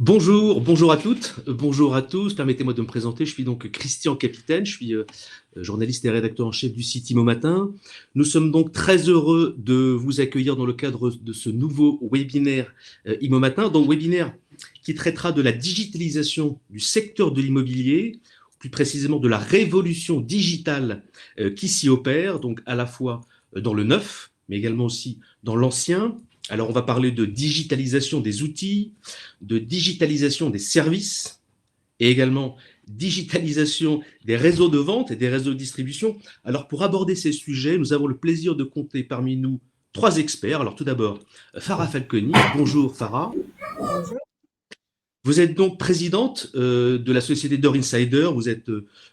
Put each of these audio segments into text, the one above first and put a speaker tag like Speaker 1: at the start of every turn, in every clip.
Speaker 1: Bonjour à toutes, bonjour à tous. Permettez-moi de me présenter. Je suis donc Christian Capitaine, je suis journaliste et rédacteur en chef du site Imo Matin. Nous sommes donc très heureux de vous accueillir dans le cadre de ce nouveau webinaire Imo Matin, donc webinaire qui traitera de la digitalisation du secteur de l'immobilier, plus précisément de la révolution digitale qui s'y opère, donc à la fois dans le neuf, mais également aussi dans l'ancien. Alors, on va parler de digitalisation des outils, de digitalisation des services et également digitalisation des réseaux de vente et des réseaux de distribution. Alors, pour aborder ces sujets, nous avons le plaisir de compter parmi nous trois experts. Alors, tout d'abord, Farah Falconi. Bonjour, Farah.
Speaker 2: Bonjour.
Speaker 1: Vous êtes donc présidente de la société Door Insider.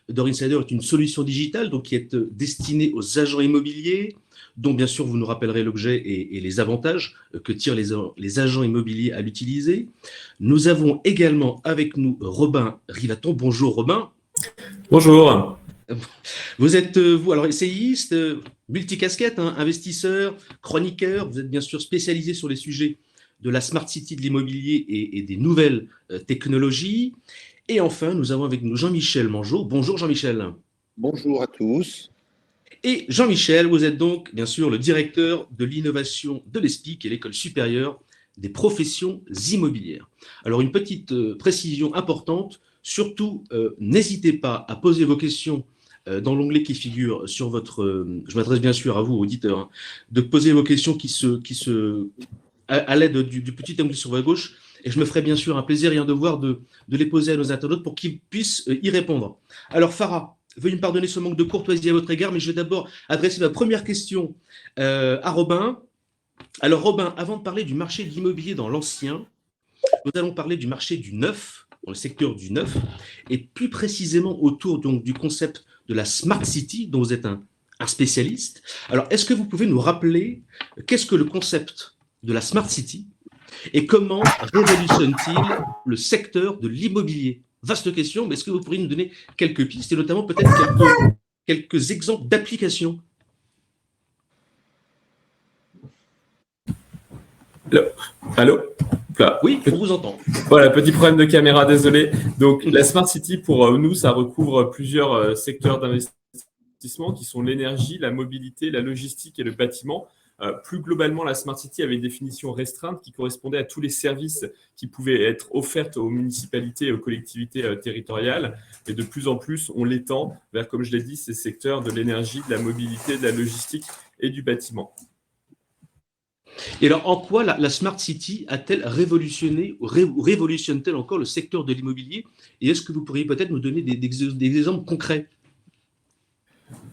Speaker 1: Door Insider est une solution digitale donc, qui est destinée aux agents immobiliers, dont bien sûr vous nous rappellerez l'objet et les avantages que tirent les agents immobiliers à l'utiliser. Nous avons également avec nous Robin Rivaton. Bonjour Robin.
Speaker 3: Bonjour.
Speaker 1: Vous êtes, vous, alors essayiste, multicasquette, hein, investisseur, chroniqueur. Vous êtes bien sûr spécialisé sur les sujets de la Smart City de l'immobilier et des nouvelles technologies. Et enfin, nous avons avec nous Jean-Michel Mangeot. Bonjour Jean-Michel.
Speaker 4: Bonjour à tous.
Speaker 1: Et Jean-Michel, vous êtes donc bien sûr le directeur de l'innovation de l'ESPI, qui est l'École supérieure des professions immobilières. Alors une petite précision importante, surtout n'hésitez pas à poser vos questions dans l'onglet qui figure sur votre... je m'adresse bien sûr à vous, auditeurs, hein, de poser vos questions à l'aide du petit onglet sur votre gauche, et je me ferai bien sûr un plaisir et un devoir de les poser à nos internautes pour qu'ils puissent y répondre. Alors Farah, veuillez me pardonner ce manque de courtoisie à votre égard, mais je vais d'abord adresser ma première question à Robin. Alors Robin, avant de parler du marché de l'immobilier dans l'ancien, nous allons parler du marché du neuf, dans le secteur du neuf, et plus précisément autour donc, du concept de la Smart City, dont vous êtes un spécialiste. Alors, est-ce que vous pouvez nous rappeler qu'est-ce que le concept de la Smart City et comment révolutionne-t-il le secteur de l'immobilier? Vaste question, mais est-ce que vous pourriez nous donner quelques pistes et notamment peut-être quelques exemples d'applications?
Speaker 3: Allô.
Speaker 1: Oui, on vous entend.
Speaker 3: Voilà, petit problème de caméra, désolé. Donc, la Smart City, pour nous, ça recouvre plusieurs secteurs d'investissement qui sont l'énergie, la mobilité, la logistique et le bâtiment. Plus globalement, la Smart City avait une définition restreinte qui correspondait à tous les services qui pouvaient être offerts aux municipalités et aux collectivités territoriales. Et de plus en plus, on l'étend vers, comme je l'ai dit, ces secteurs de l'énergie, de la mobilité, de la logistique et du bâtiment.
Speaker 1: Et alors, en quoi la Smart City a-t-elle révolutionné ou révolutionne-t-elle encore le secteur de l'immobilier? Et est-ce que vous pourriez peut-être nous donner des exemples concrets?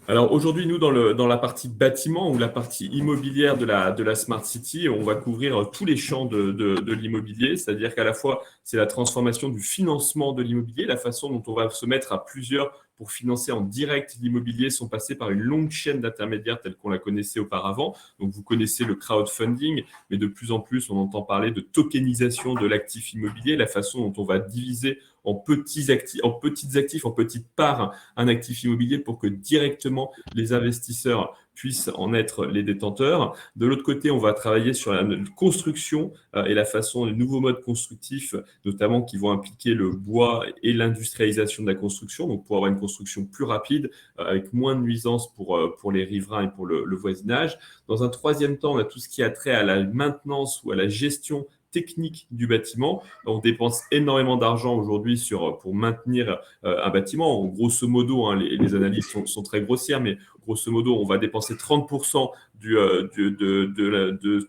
Speaker 3: Alors aujourd'hui, nous, dans la partie bâtiment ou la partie immobilière de la Smart City, on va couvrir tous les champs de l'immobilier, c'est-à-dire qu'à la fois, c'est la transformation du financement de l'immobilier, la façon dont on va se mettre à plusieurs pour financer en direct l'immobilier sans passer par une longue chaîne d'intermédiaires telle qu'on la connaissait auparavant. Donc, vous connaissez le crowdfunding, mais de plus en plus, on entend parler de tokenisation de l'actif immobilier, la façon dont on va diviser en petits actifs, en petites parts, un actif immobilier pour que directement les investisseurs puissent en être les détenteurs. De l'autre côté, on va travailler sur la construction et la façon, les nouveaux modes constructifs, notamment qui vont impliquer le bois et l'industrialisation de la construction, donc pour avoir une construction plus rapide, avec moins de nuisances pour les riverains et pour le voisinage. Dans un troisième temps, on a tout ce qui a trait à la maintenance ou à la gestion technique du bâtiment. On dépense énormément d'argent aujourd'hui pour maintenir un bâtiment. Grosso modo, hein, les analyses sont très grossières, mais grosso modo, on va dépenser 30% de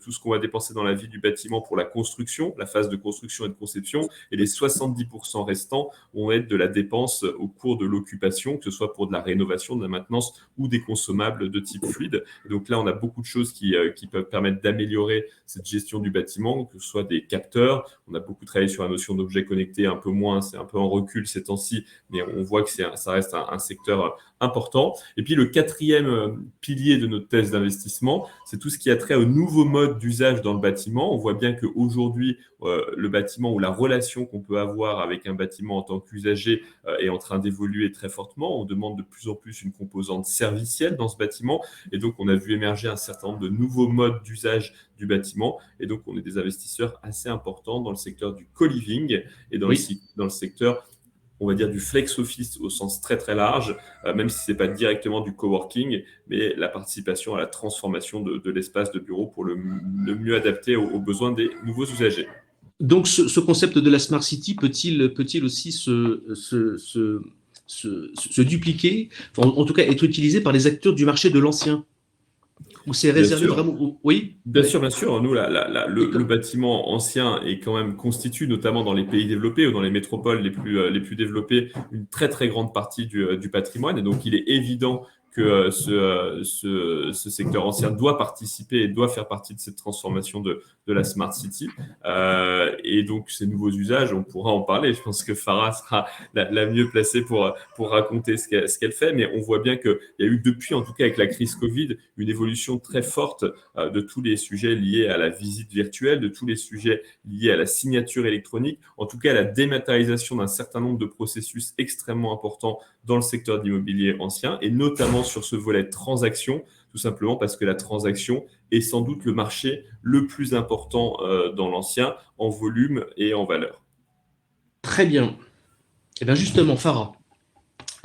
Speaker 3: tout ce qu'on va dépenser dans la vie du bâtiment pour la construction, la phase de construction et de conception, et les 70% restants vont être de la dépense au cours de l'occupation, que ce soit pour de la rénovation, de la maintenance ou des consommables de type fluide. Et donc là, on a beaucoup de choses qui peuvent permettre d'améliorer cette gestion du bâtiment, que ce soit des capteurs. On a beaucoup travaillé sur la notion d'objets connectés, un peu moins, c'est un peu en recul ces temps-ci, mais on voit que ça reste un secteur important. Et puis le quatrième quatrième pilier de notre thèse d'investissement, c'est tout ce qui a trait aux nouveaux modes d'usage dans le bâtiment. On voit bien qu'aujourd'hui, le bâtiment ou la relation qu'on peut avoir avec un bâtiment en tant qu'usager est en train d'évoluer très fortement. On demande de plus en plus une composante servicielle dans ce bâtiment. Et donc, on a vu émerger un certain nombre de nouveaux modes d'usage du bâtiment. Et donc, on est des investisseurs assez importants dans le secteur du co-living et dans le secteur, on va dire, du flex office au sens très très large, même si ce n'est pas directement du coworking, mais la participation à la transformation de l'espace de bureau pour le mieux adapter aux besoins des nouveaux usagers.
Speaker 1: Donc, ce concept de la Smart City peut-il aussi se dupliquer, en tout cas être utilisé par les acteurs du marché de l'ancien? Ou c'est réservé vraiment… Oui.
Speaker 3: Bien sûr. Nous, le bâtiment ancien est quand même constitue, notamment dans les pays développés ou dans les métropoles les plus développées, une très très grande partie du patrimoine. Et donc, il est évident que ce secteur ancien doit participer et doit faire partie de cette transformation de la Smart City. Et donc, ces nouveaux usages, on pourra en parler. Je pense que Farah sera la mieux placée pour raconter ce qu'elle fait. Mais on voit bien qu'il y a eu depuis, en tout cas avec la crise Covid, une évolution très forte de tous les sujets liés à la visite virtuelle, de tous les sujets liés à la signature électronique, en tout cas à la dématérialisation d'un certain nombre de processus extrêmement importants dans le secteur de l'immobilier ancien, et notamment sur ce volet transaction, tout simplement parce que la transaction est sans doute le marché le plus important dans l'ancien, en volume et en valeur.
Speaker 1: Très bien. Et bien justement, Farah,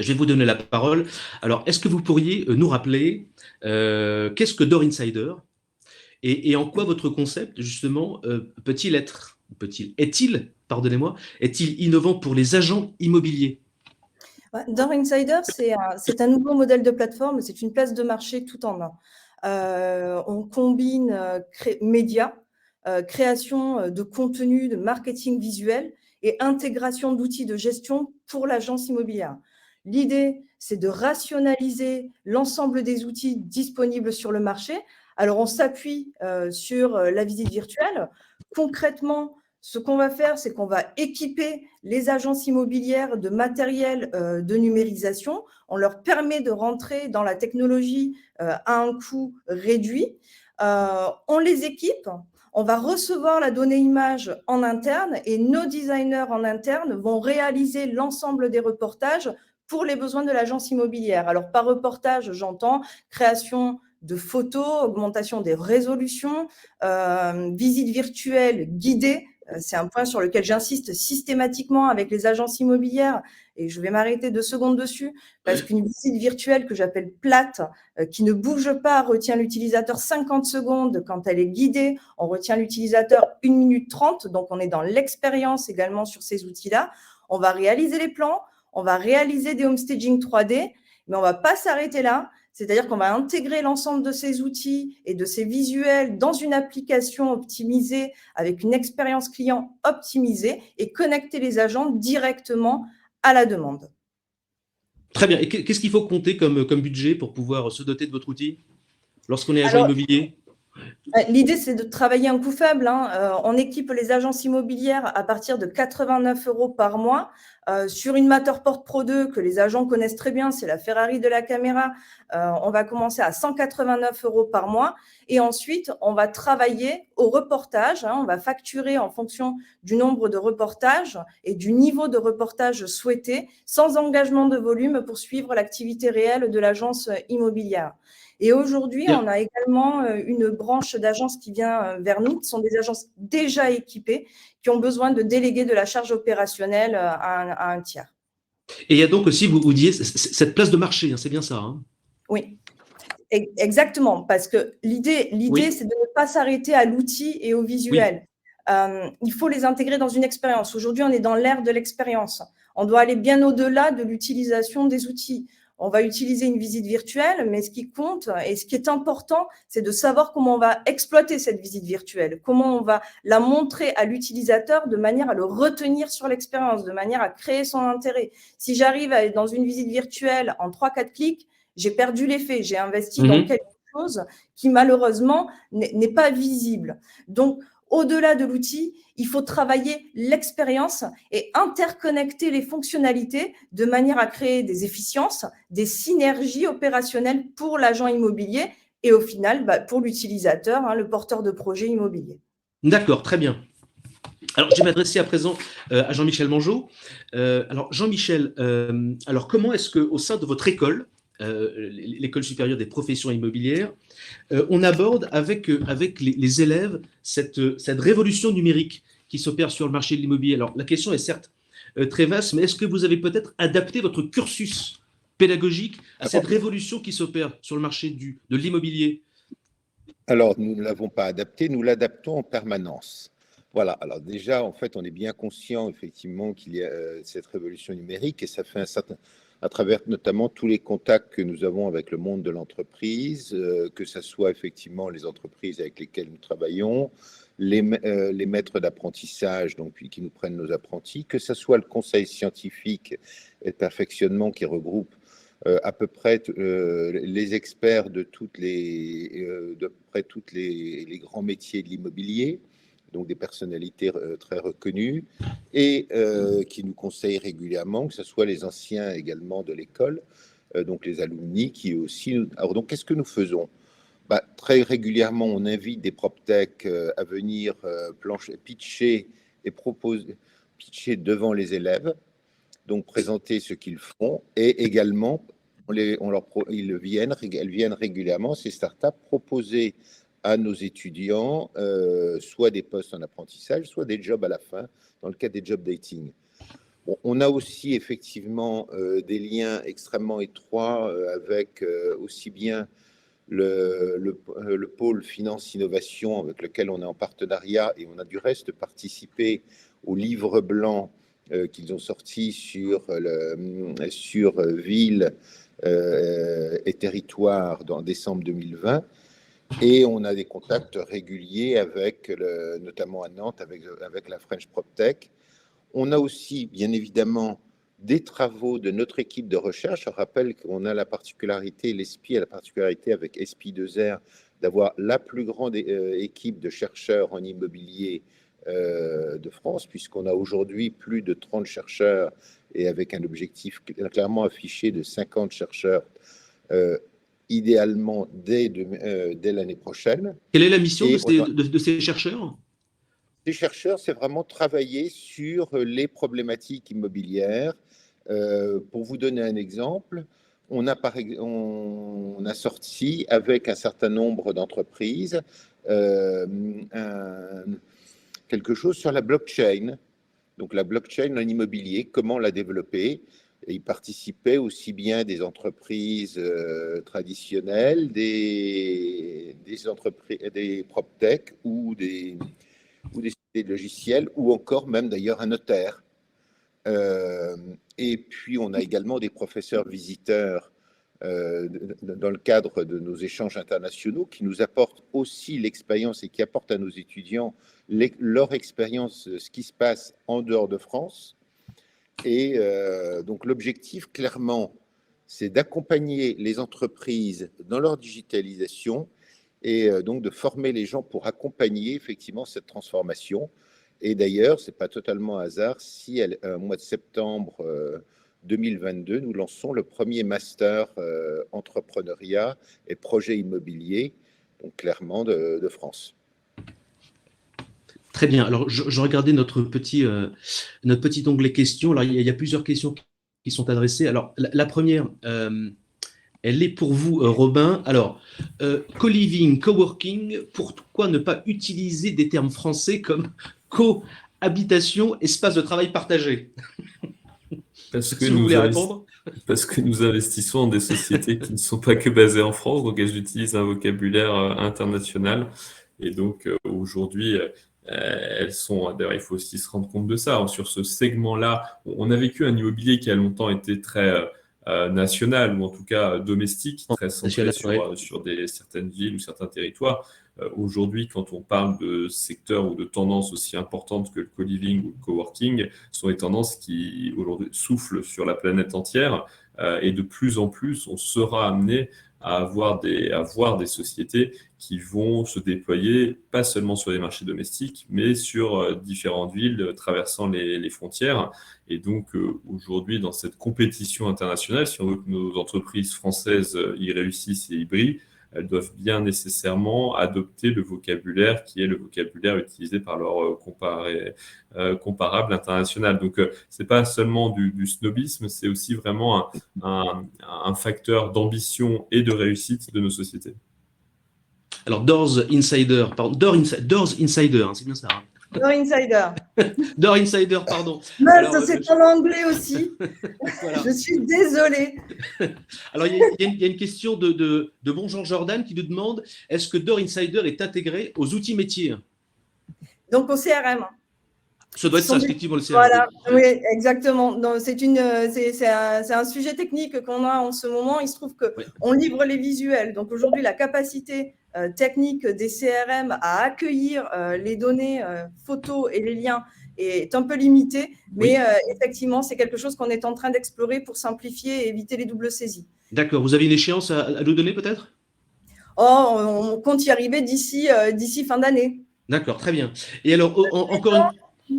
Speaker 1: je vais vous donner la parole. Alors, est-ce que vous pourriez nous rappeler qu'est-ce que Door Insider et en quoi votre concept, justement, est-il innovant pour les agents immobiliers?
Speaker 2: Door Insider, c'est un nouveau modèle de plateforme, c'est une place de marché tout en un. On combine médias, création de contenu, de marketing visuel et intégration d'outils de gestion pour l'agence immobilière. L'idée, c'est de rationaliser l'ensemble des outils disponibles sur le marché. Alors, on s'appuie sur la visite virtuelle. Concrètement, ce qu'on va faire, c'est qu'on va équiper les agences immobilières de matériel de numérisation. On leur permet de rentrer dans la technologie à un coût réduit. On les équipe. On va recevoir la donnée image en interne et nos designers en interne vont réaliser l'ensemble des reportages pour les besoins de l'agence immobilière. Alors, par reportage, j'entends création de photos, augmentation des résolutions, visite virtuelle guidée. C'est un point sur lequel j'insiste systématiquement avec les agences immobilières et je vais m'arrêter 2 secondes dessus parce qu'une visite virtuelle que j'appelle plate, qui ne bouge pas, retient l'utilisateur 50 secondes. Quand elle est guidée, on retient l'utilisateur 1 minute 30. Donc, on est dans l'expérience également sur ces outils-là. On va réaliser les plans, on va réaliser des homestaging 3D, mais on ne va pas s'arrêter là. C'est-à-dire qu'on va intégrer l'ensemble de ces outils et de ces visuels dans une application optimisée avec une expérience client optimisée et connecter les agents directement à la demande.
Speaker 1: Très bien. Et qu'est-ce qu'il faut compter comme budget pour pouvoir se doter de votre outil lorsqu'on est agent immobilier?
Speaker 2: L'idée, c'est de travailler un coût faible. On équipe les agences immobilières à partir de 89 € par mois. Sur une Matterport Pro 2 que les agents connaissent très bien, c'est la Ferrari de la caméra, on va commencer à 189 € par mois. Et ensuite, on va travailler au reportage. On va facturer en fonction du nombre de reportages et du niveau de reportage souhaité, sans engagement de volume pour suivre l'activité réelle de l'agence immobilière. Et aujourd'hui, on a également une branche d'agences qui vient vers nous, qui sont des agences déjà équipées, qui ont besoin de déléguer de la charge opérationnelle à un tiers.
Speaker 1: Et il y a donc aussi, vous disiez, cette place de marché, c'est bien ça, hein?
Speaker 2: Oui, exactement, parce que l'idée, c'est de ne pas s'arrêter à l'outil et au visuel. Il faut les intégrer dans une expérience. Aujourd'hui, on est dans l'ère de l'expérience. On doit aller bien au-delà de l'utilisation des outils. On va utiliser une visite virtuelle, mais ce qui compte et ce qui est important, c'est de savoir comment on va exploiter cette visite virtuelle, comment on va la montrer à l'utilisateur de manière à le retenir sur l'expérience, de manière à créer son intérêt. Si j'arrive dans une visite virtuelle en 3-4 clics, j'ai perdu l'effet, j'ai investi dans quelque chose qui malheureusement n'est pas visible. Donc, au-delà de l'outil, il faut travailler l'expérience et interconnecter les fonctionnalités de manière à créer des efficiences, des synergies opérationnelles pour l'agent immobilier et au final, pour l'utilisateur, le porteur de projet immobilier.
Speaker 1: D'accord, très bien. Alors, je vais m'adresser à présent à Jean-Michel Mangeot. Alors, Jean-Michel, alors comment est-ce qu'au sein de votre école, l'École supérieure des professions immobilières, on aborde avec les élèves cette révolution numérique qui s'opère sur le marché de l'immobilier? Alors, la question est certes très vaste, mais est-ce que vous avez peut-être adapté votre cursus pédagogique à cette révolution qui s'opère sur le marché de l'immobilier?
Speaker 4: Alors, nous ne l'avons pas adapté, nous l'adaptons en permanence. Voilà, alors déjà, en fait, on est bien conscient, effectivement, qu'il y a cette révolution numérique et ça fait à travers notamment tous les contacts que nous avons avec le monde de l'entreprise, que ce soit effectivement les entreprises avec lesquelles nous travaillons, les maîtres d'apprentissage donc, qui nous prennent nos apprentis, que ce soit le conseil scientifique et de perfectionnement qui regroupe à peu près les experts de tous les grands métiers de l'immobilier, donc des personnalités très reconnues, et qui nous conseillent régulièrement, que ce soit les anciens également de l'école, donc les alumni qui aussi... Alors donc qu'est-ce que nous faisons? Très régulièrement, on invite des PropTech à venir pitcher devant les élèves, donc présenter ce qu'ils font, et également, elles viennent régulièrement, ces startups, proposer à nos étudiants soit des postes en apprentissage, soit des jobs à la fin, dans le cadre des job dating. Bon, on a aussi effectivement des liens extrêmement étroits avec aussi bien le pôle finance-innovation avec lequel on est en partenariat, et on a du reste participé au livre blanc qu'ils ont sorti sur ville et territoire en décembre 2020. Et on a des contacts réguliers notamment à Nantes, avec la French PropTech. On a aussi, bien évidemment, des travaux de notre équipe de recherche. Je rappelle qu'on a la particularité, l'ESPI a la particularité avec SPI2R d'avoir la plus grande équipe de chercheurs en immobilier de France, puisqu'on a aujourd'hui plus de 30 chercheurs et avec un objectif clairement affiché de 50 chercheurs idéalement dès l'année prochaine.
Speaker 1: Quelle est la mission de ces chercheurs?
Speaker 4: Les chercheurs, c'est vraiment travailler sur les problématiques immobilières. Pour vous donner un exemple, on a sorti avec un certain nombre d'entreprises quelque chose sur la blockchain. Donc la blockchain en immobilier, comment la développer. Et y participaient aussi bien des entreprises traditionnelles, des entreprises, des PropTech ou des sociétés de logiciels, ou encore même d'ailleurs un notaire. Et puis on a également des professeurs visiteurs dans le cadre de nos échanges internationaux qui nous apportent aussi l'expérience et qui apportent à nos étudiants leur expérience, ce qui se passe en dehors de France. Et donc l'objectif, clairement, c'est d'accompagner les entreprises dans leur digitalisation et donc de former les gens pour accompagner effectivement cette transformation. Et d'ailleurs, ce n'est pas totalement hasard si au mois de septembre 2022, nous lançons le premier master entrepreneuriat et projet immobilier, donc clairement de France.
Speaker 1: Très bien. Alors, je regardais notre petit onglet questions. Alors, il y a plusieurs questions qui sont adressées. Alors, la première, elle est pour vous, Robin. Alors, co-living, co-working, pourquoi ne pas utiliser des termes français comme cohabitation, espace de travail partagé?
Speaker 3: Parce que
Speaker 1: si vous voulez répondre.
Speaker 3: Parce que nous investissons dans des sociétés qui ne sont pas que basées en France, donc elles utilisent un vocabulaire international. Et donc, aujourd'hui, elles sont, d'ailleurs, il faut aussi se rendre compte de ça. Sur ce segment-là, on a vécu un immobilier qui a longtemps été très national, ou en tout cas domestique, très centré sur certaines villes ou certains territoires. Aujourd'hui, quand on parle de secteurs ou de tendances aussi importantes que le co-living ou le coworking, ce sont des tendances qui aujourd'hui soufflent sur la planète entière. Et de plus en plus, on sera amené à voir des sociétés qui vont se déployer pas seulement sur les marchés domestiques, mais sur différentes villes traversant les frontières. Et donc aujourd'hui, dans cette compétition internationale, si on veut que nos entreprises françaises y réussissent et y brillent, elles doivent bien nécessairement adopter le vocabulaire qui est le vocabulaire utilisé par leur comparable international. Donc, c'est pas seulement du snobisme, c'est aussi vraiment un facteur d'ambition et de réussite de nos sociétés.
Speaker 1: Alors, Doors Insider, pardon, Doors Insider, hein, c'est bien ça. Hein.
Speaker 2: Door Insider.
Speaker 1: Door Insider, pardon.
Speaker 2: Mais
Speaker 1: Alors,
Speaker 2: ça, c'est en anglais aussi.
Speaker 1: voilà.
Speaker 2: Je suis désolée.
Speaker 1: Alors, il y a une question de Bonjour Jordan qui nous demande est-ce que Door Insider est intégré aux outils métiers?
Speaker 2: Donc, au CRM.
Speaker 1: Ça doit être ça, effectivement, le CRM.
Speaker 2: Voilà, oui, exactement. C'est un sujet technique qu'on a en ce moment. Il se trouve qu'on livre les visuels. Donc, aujourd'hui, la capacité technique des CRM à accueillir les données photos et les liens est un peu limitée. Mais effectivement, c'est quelque chose qu'on est en train d'explorer pour simplifier et éviter les doubles saisies.
Speaker 1: D'accord. Vous avez une échéance à nous donner, peut-être?
Speaker 2: On compte y arriver d'ici fin d'année.
Speaker 1: D'accord, très bien. Et alors, encore une...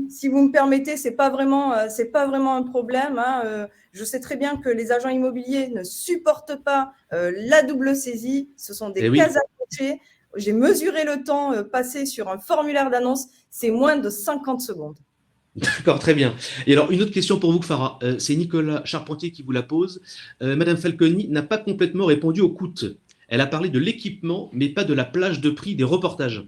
Speaker 2: Si vous me permettez, c'est pas vraiment un problème. Hein. Je sais très bien que les agents immobiliers ne supportent pas la double saisie. Ce sont des cases à cocher. J'ai mesuré le temps passé sur un formulaire d'annonce. C'est moins de 50 secondes.
Speaker 1: D'accord, très bien. Et alors, une autre question pour vous, Farah. C'est Nicolas Charpentier qui vous la pose. Madame Falconi n'a pas complètement répondu au coût. Elle a parlé de l'équipement, mais pas de la plage de prix des reportages.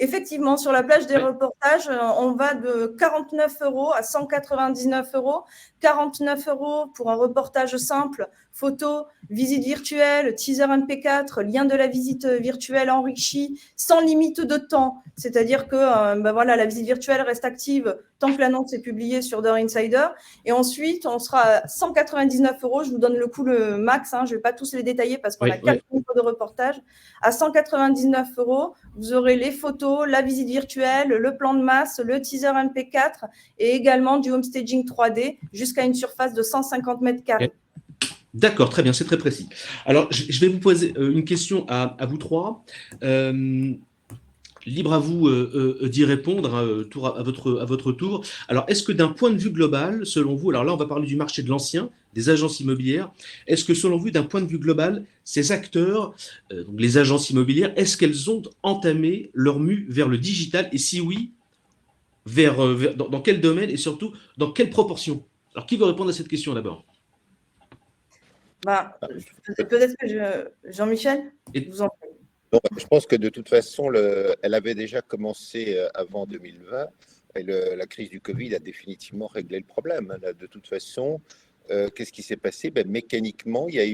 Speaker 2: Effectivement, sur la plage des reportages, on va de 49 € à 199 €. 49 € pour un reportage simple, photo, visite virtuelle, teaser MP4, lien de la visite virtuelle enrichi, sans limite de temps. C'est-à-dire que la visite virtuelle reste active tant que l'annonce est publiée sur Door Insider. Et ensuite, on sera à 199 €. Je vous donne le coût le max. Je ne vais pas tous les détailler parce qu'on a 4 niveaux de reportage. À 199 €, vous aurez les photos, la visite virtuelle, le plan de masse, le teaser MP4 et également du home staging 3D jusqu'à une surface de 150 mètres carrés.
Speaker 1: D'accord, très bien, c'est très précis. Alors, je vais vous poser une question à vous trois. Libre à vous d'y répondre à votre tour. Alors, est-ce que d'un point de vue global, selon vous, alors là, on va parler du marché de l'ancien, des agences immobilières, est-ce que selon vous, d'un point de vue global, ces acteurs, donc les agences immobilières, est-ce qu'elles ont entamé leur mue vers le digital? Et si oui, dans quel domaine et surtout, dans quelle proportion? Alors, qui veut répondre à cette question d'abord?
Speaker 2: Peut-être que Jean-Michel, vous en prie.
Speaker 4: Donc, je pense que de toute façon, elle avait déjà commencé avant 2020 et la crise du Covid a définitivement réglé le problème. Là, de toute façon, qu'est-ce qui s'est passé? Mécaniquement, il y a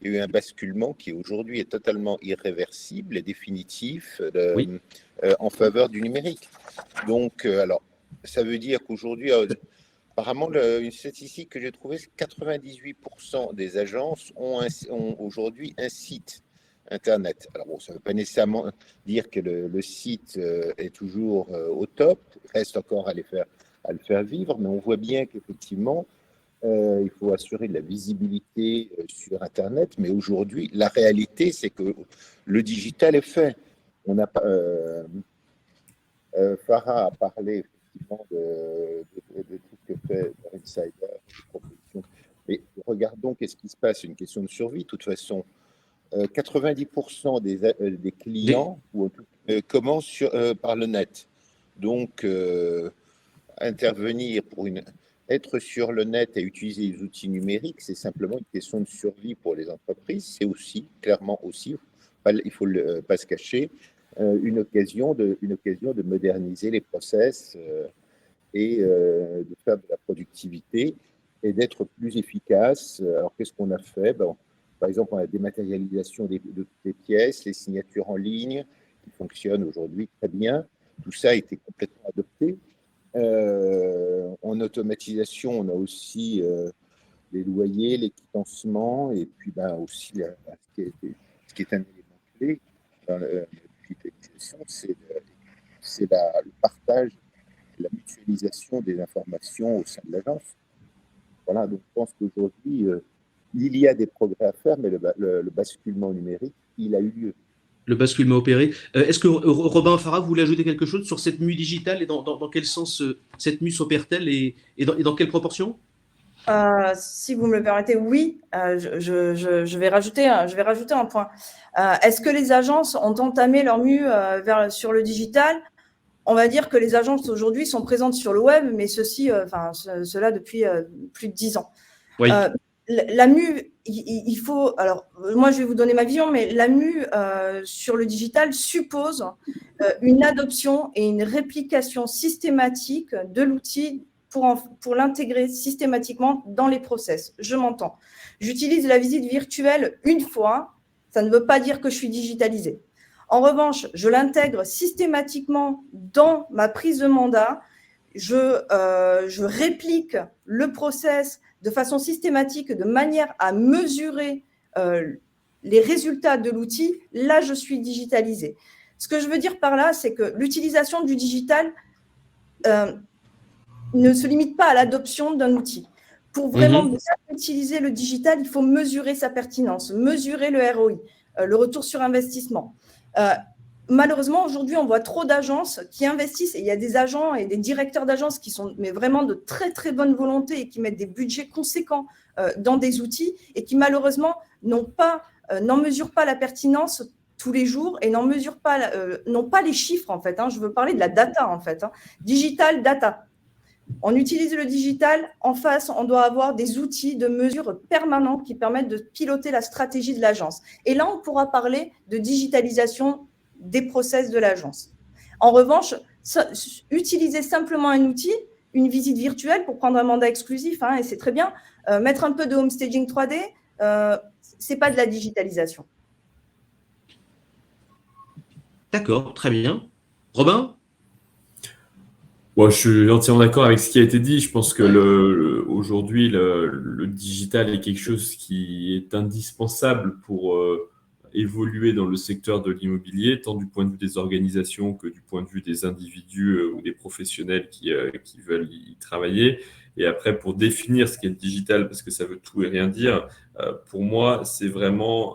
Speaker 4: eu un basculement qui aujourd'hui est totalement irréversible et définitif en faveur du numérique. Donc, alors, ça veut dire qu'aujourd'hui, apparemment, une statistique que j'ai trouvée, c'est que 98% des agences ont aujourd'hui un site Internet. Alors bon, ça ne veut pas nécessairement dire que le site est toujours au top, il reste encore à le faire vivre, mais on voit bien qu'effectivement, il faut assurer de la visibilité sur Internet, mais aujourd'hui, la réalité, c'est que le digital est fait. On a Farah a parlé effectivement de tout ce que fait Insider, mais regardons qu'est-ce qui se passe, c'est une question de survie, de toute façon. 90% des clients commencent par le net. Donc, intervenir être sur le net et utiliser les outils numériques, c'est simplement une question de survie pour les entreprises. C'est aussi, clairement aussi, il ne faut pas se cacher, une occasion de moderniser les process et de faire de la productivité et d'être plus efficace. Alors, qu'est-ce qu'on a fait? Par exemple, on a la dématérialisation de toutes les pièces, les signatures en ligne, qui fonctionnent aujourd'hui très bien. Tout ça a été complètement adopté. En automatisation, on a aussi les loyers, les quitancements, et puis aussi ce qui est un élément clé dans la digitalisation, c'est le partage, la mutualisation des informations au sein de l'agence. Voilà, donc je pense qu'aujourd'hui, il y a des progrès à faire, mais le basculement numérique, il a eu lieu.
Speaker 1: Le basculement opéré. Est-ce que Robin Farah, vous voulez ajouter quelque chose sur cette mue digitale et dans quel sens cette mue s'opère-t-elle et dans quelle proportion?
Speaker 2: Si vous me le permettez, oui, je vais rajouter un point. Est-ce que les agences ont entamé leur mue sur le digital? On va dire que les agences aujourd'hui sont présentes sur le web, mais cela depuis plus de 10 ans.
Speaker 1: Oui.
Speaker 2: La mue, il faut. Alors, moi, je vais vous donner ma vision, mais la mue sur le digital suppose une adoption et une réplication systématique de l'outil pour l'intégrer systématiquement dans les process. Je m'entends. J'utilise la visite virtuelle une fois, ça ne veut pas dire que je suis digitalisée. En revanche, je l'intègre systématiquement dans ma prise de mandat. Je réplique le process de façon systématique, de manière à mesurer les résultats de l'outil. Là, je suis digitalisée. Ce que je veux dire par là, c'est que l'utilisation du digital ne se limite pas à l'adoption d'un outil. Pour vraiment bien utiliser le digital, il faut mesurer sa pertinence, mesurer le ROI, le retour sur investissement. Malheureusement, aujourd'hui, on voit trop d'agences qui investissent, et il y a des agents et des directeurs d'agences qui sont vraiment de très, très bonne volonté et qui mettent des budgets conséquents dans des outils et qui, malheureusement, n'en mesurent pas la pertinence tous les jours et n'ont pas les chiffres, en fait. Je veux parler de la data, en fait. Digital data. On utilise le digital. En face, on doit avoir des outils de mesure permanents qui permettent de piloter la stratégie de l'agence. Et là, on pourra parler de digitalisation des process de l'agence. En revanche, utiliser simplement un outil, une visite virtuelle pour prendre un mandat exclusif, et c'est très bien, mettre un peu de home staging 3D, c'est pas de la digitalisation.
Speaker 1: D'accord, très bien. Robin?
Speaker 3: Bon, je suis entièrement d'accord avec ce qui a été dit. Je pense que aujourd'hui, le digital est quelque chose qui est indispensable pour évoluer dans le secteur de l'immobilier, tant du point de vue des organisations que du point de vue des individus ou des professionnels qui veulent y travailler. Et après, pour définir ce qu'est le digital, parce que ça veut tout et rien dire, pour moi, c'est vraiment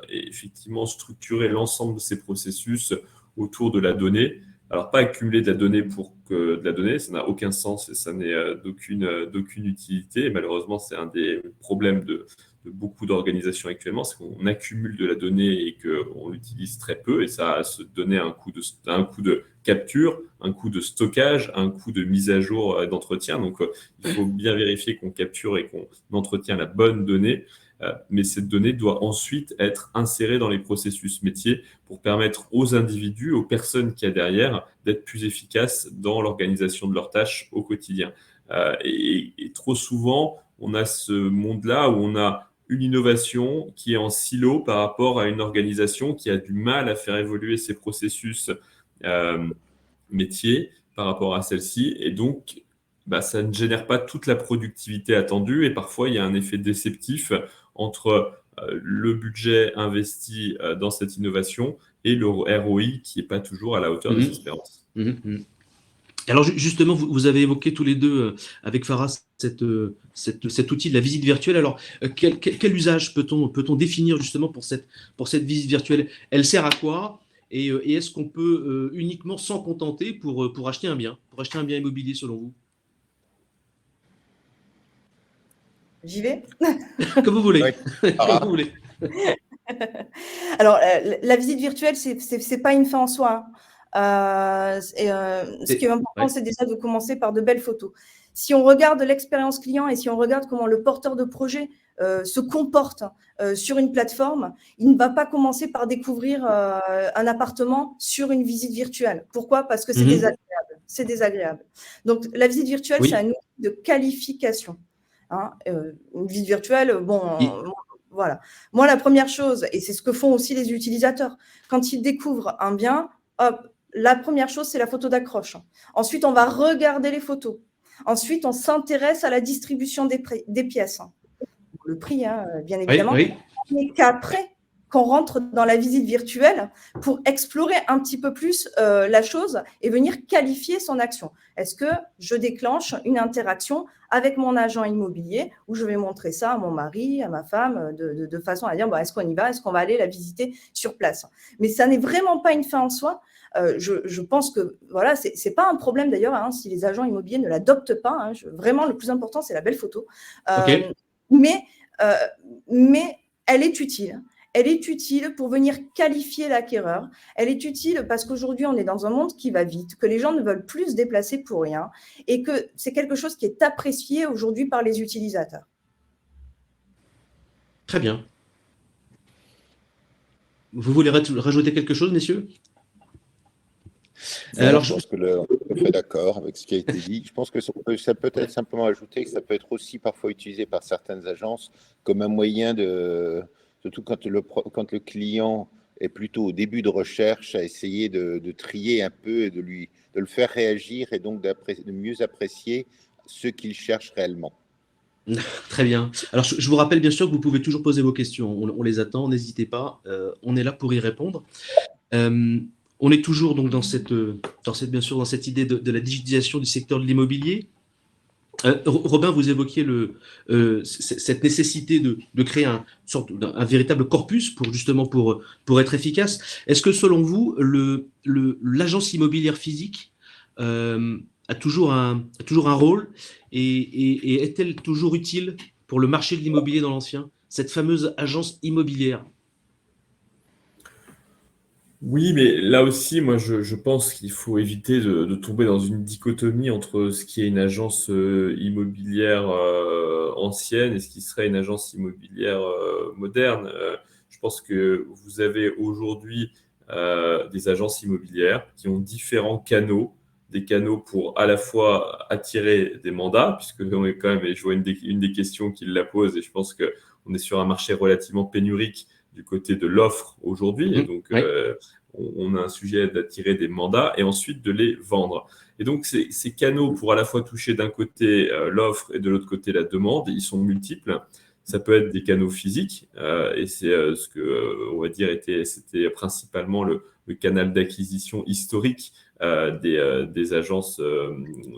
Speaker 3: effectivement structurer l'ensemble de ces processus autour de la donnée. Alors, pas accumuler de la donnée pour que de la donnée, ça n'a aucun sens et ça n'est d'aucune utilité. Et malheureusement, c'est un des problèmes de beaucoup d'organisations actuellement, c'est qu'on accumule de la donnée et qu'on l'utilise très peu, et ça a se donner un coût de capture, un coût de stockage, un coût de mise à jour d'entretien. Donc, il faut bien vérifier qu'on capture et qu'on entretient la bonne donnée. Mais cette donnée doit ensuite être insérée dans les processus métiers pour permettre aux individus, aux personnes qu'il y a derrière, d'être plus efficaces dans l'organisation de leurs tâches au quotidien. Et trop souvent, on a ce monde-là où on a une innovation qui est en silo par rapport à une organisation qui a du mal à faire évoluer ses processus métiers par rapport à celle-ci. Et donc, ça ne génère pas toute la productivité attendue et parfois, il y a un effet déceptif entre le budget investi dans cette innovation et le ROI qui n'est pas toujours à la hauteur des espérances.
Speaker 1: Alors justement, vous avez évoqué tous les deux avec Farah cet outil de la visite virtuelle. Alors, quel usage peut-on définir justement pour cette visite virtuelle? Elle sert à quoi? Et est-ce qu'on peut uniquement s'en contenter pour acheter un bien immobilier selon vous?
Speaker 2: J'y vais?
Speaker 1: Comme vous voulez.
Speaker 4: Oui.
Speaker 1: Comme vous voulez.
Speaker 2: Alors, la visite virtuelle, c'est pas une fin en soi. Ce qui est important, c'est déjà de commencer par de belles photos. Si on regarde l'expérience client et si on regarde comment le porteur de projet se comporte sur une plateforme, il ne va pas commencer par découvrir un appartement sur une visite virtuelle. Pourquoi? Parce que c'est désagréable. C'est désagréable. Donc, la visite virtuelle, c'est un outil de qualification. Une visite virtuelle, voilà. Moi, la première chose, et c'est ce que font aussi les utilisateurs, quand ils découvrent un bien, hop, la première chose, c'est la photo d'accroche. Ensuite, on va regarder les photos. Ensuite, on s'intéresse à la distribution des pièces. Le prix, bien évidemment.
Speaker 1: Oui.
Speaker 2: Mais qu'après, qu'on rentre dans la visite virtuelle pour explorer un petit peu plus la chose et venir qualifier son action. Est-ce que je déclenche une interaction avec mon agent immobilier où je vais montrer ça à mon mari, à ma femme, de façon à dire est-ce qu'on y va, est-ce qu'on va aller la visiter sur place. Mais ça n'est vraiment pas une fin en soi. Je pense que voilà, c'est pas un problème d'ailleurs si les agents immobiliers ne l'adoptent pas. Vraiment, le plus important, c'est la belle photo. Mais elle est utile. Elle est utile pour venir qualifier l'acquéreur. Elle est utile parce qu'aujourd'hui, on est dans un monde qui va vite, que les gens ne veulent plus se déplacer pour rien et que c'est quelque chose qui est apprécié aujourd'hui par les utilisateurs.
Speaker 1: Très bien. Vous voulez rajouter quelque chose, messieurs?
Speaker 4: Alors, je pense que on est tout à fait d'accord avec ce qui a été dit. Je pense que ça peut être simplement ajouté que ça peut être aussi parfois utilisé par certaines agences comme un moyen surtout quand le client est plutôt au début de recherche, à essayer de trier un peu et de le faire réagir et donc de mieux apprécier ce qu'il cherche réellement.
Speaker 1: Très bien. Alors, je vous rappelle bien sûr que vous pouvez toujours poser vos questions. On les attend, n'hésitez pas. On est là pour y répondre. On est toujours donc dans cette idée de la digitalisation du secteur de l'immobilier. Robin, vous évoquiez cette nécessité de créer un véritable corpus pour être efficace. Est-ce que selon vous, l'agence immobilière physique a toujours un rôle et est-elle toujours utile pour le marché de l'immobilier dans l'ancien, cette fameuse agence immobilière?
Speaker 3: Oui, mais là aussi, moi, je pense qu'il faut éviter de tomber dans une dichotomie entre ce qui est une agence immobilière ancienne et ce qui serait une agence immobilière moderne. Je pense que vous avez aujourd'hui des agences immobilières qui ont différents canaux, des canaux pour à la fois attirer des mandats, puisque on est quand même, et je vois une des questions qu'il la pose, et je pense qu'on est sur un marché relativement pénurique du côté de l'offre aujourd'hui, et donc on a un sujet d'attirer des mandats et ensuite de les vendre. Et donc ces canaux pour à la fois toucher d'un côté l'offre et de l'autre côté la demande, ils sont multiples. Ça peut être des canaux physiques et c'est ce que on va dire c'était principalement le canal d'acquisition historique des agences,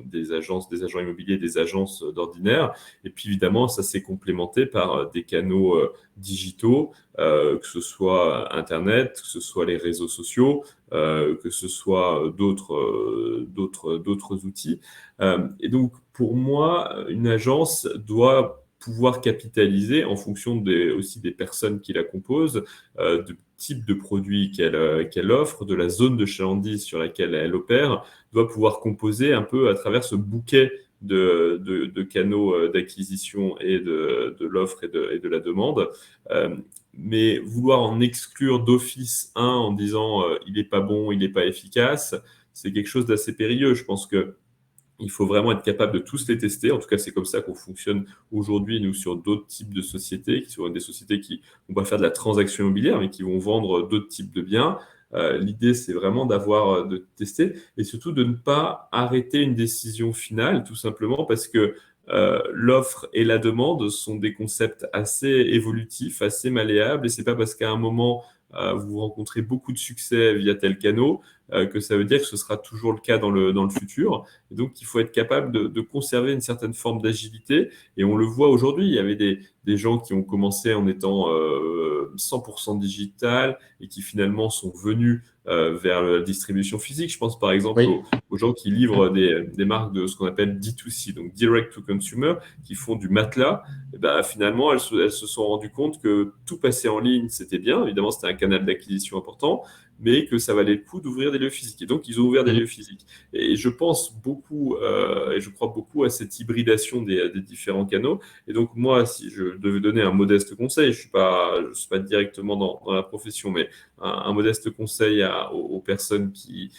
Speaker 3: des agents immobiliers, des agences d'ordinaire. Et puis évidemment, ça s'est complémenté par des canaux digitaux, que ce soit Internet, que ce soit les réseaux sociaux, que ce soit d'autres outils. Et donc, pour moi, une agence doit pouvoir capitaliser en fonction aussi des personnes qui la composent, de type de produit qu'elle offre, de la zone de chalandise sur laquelle elle opère, doit pouvoir composer un peu à travers ce bouquet de canaux d'acquisition et de l'offre et de la demande. Mais vouloir en exclure d'office un en disant il n'est pas bon, il n'est pas efficace, c'est quelque chose d'assez périlleux. Je pense que il faut vraiment être capable de tous les tester. En tout cas, c'est comme ça qu'on fonctionne aujourd'hui, nous, sur d'autres types de sociétés, qui sont des sociétés qui vont pas faire de la transaction immobilière, mais qui vont vendre d'autres types de biens. L'idée, c'est vraiment de tester et surtout de ne pas arrêter une décision finale, tout simplement parce que l'offre et la demande sont des concepts assez évolutifs, assez malléables, et c'est pas parce qu'à un moment vous rencontrez beaucoup de succès via tel canal que ça veut dire que ce sera toujours le cas dans le futur. Et donc, il faut être capable de conserver une certaine forme d'agilité. Et on le voit aujourd'hui, il y avait des gens qui ont commencé en étant 100% digital et qui finalement sont venus vers la distribution physique. Je pense par exemple aux gens qui livrent des marques de ce qu'on appelle D2C, donc Direct to Consumer, qui font du matelas. Et ben, finalement, elles se sont rendues compte que tout passer en ligne, c'était bien. Évidemment, c'était un canal d'acquisition important, mais que ça valait le coup d'ouvrir des lieux physiques. Et donc, ils ont ouvert des lieux physiques. Et je pense beaucoup, et je crois beaucoup à cette hybridation des différents canaux. Et donc, moi, si je devais donner un modeste conseil, je suis pas directement dans la profession, mais un modeste conseil aux personnes qui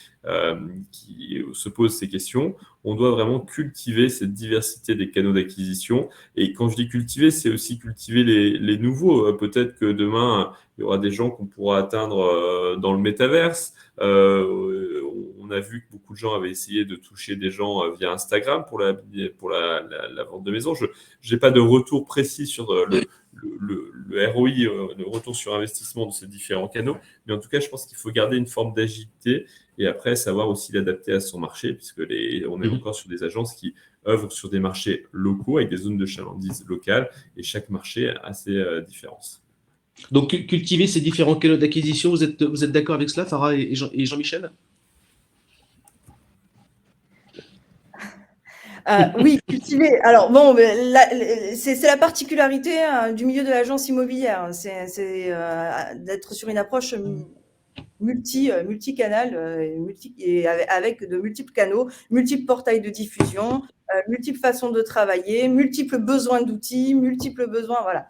Speaker 3: se posent ces questions, on doit vraiment cultiver cette diversité des canaux d'acquisition. Et quand je dis cultiver, c'est aussi cultiver les nouveaux. Peut-être que demain, il y aura des gens qu'on pourra atteindre dans le métaverse. On a vu que beaucoup de gens avaient essayé de toucher des gens via Instagram pour la vente de maison. Je n'ai pas de retour précis sur le ROI, le retour sur investissement de ces différents canaux. Mais en tout cas, je pense qu'il faut garder une forme d'agilité et après savoir aussi l'adapter à son marché, puisque on est encore sur des agences qui œuvrent sur des marchés locaux avec des zones de chalandise locales et chaque marché a ses différences.
Speaker 1: Donc, cultiver ces différents canaux d'acquisition, vous êtes d'accord avec cela, Farah et Jean-Michel?
Speaker 2: Oui, cultiver. Alors bon, c'est la particularité du milieu de l'agence immobilière. C'est d'être sur une approche multicanal, et avec de multiples canaux, multiples portails de diffusion, multiples façons de travailler, multiples besoins d'outils, multiples besoins, voilà.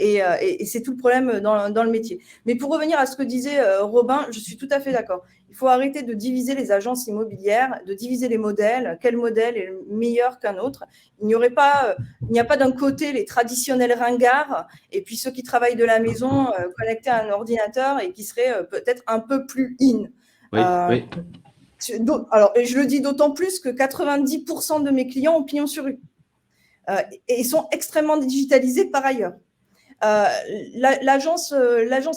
Speaker 2: Et c'est tout le problème dans le métier. Mais pour revenir à ce que disait Robin, je suis tout à fait d'accord. Il faut arrêter de diviser les agences immobilières, de diviser les modèles. Quel modèle est le meilleur qu'un autre? Il n'y a pas d'un côté les traditionnels ringards et puis ceux qui travaillent de la maison connectés à un ordinateur et qui seraient peut-être un peu plus in.
Speaker 1: Oui, oui.
Speaker 2: Alors, je le dis d'autant plus que 90% de mes clients ont pignon sur rue. Et ils sont extrêmement digitalisés par ailleurs. L'agence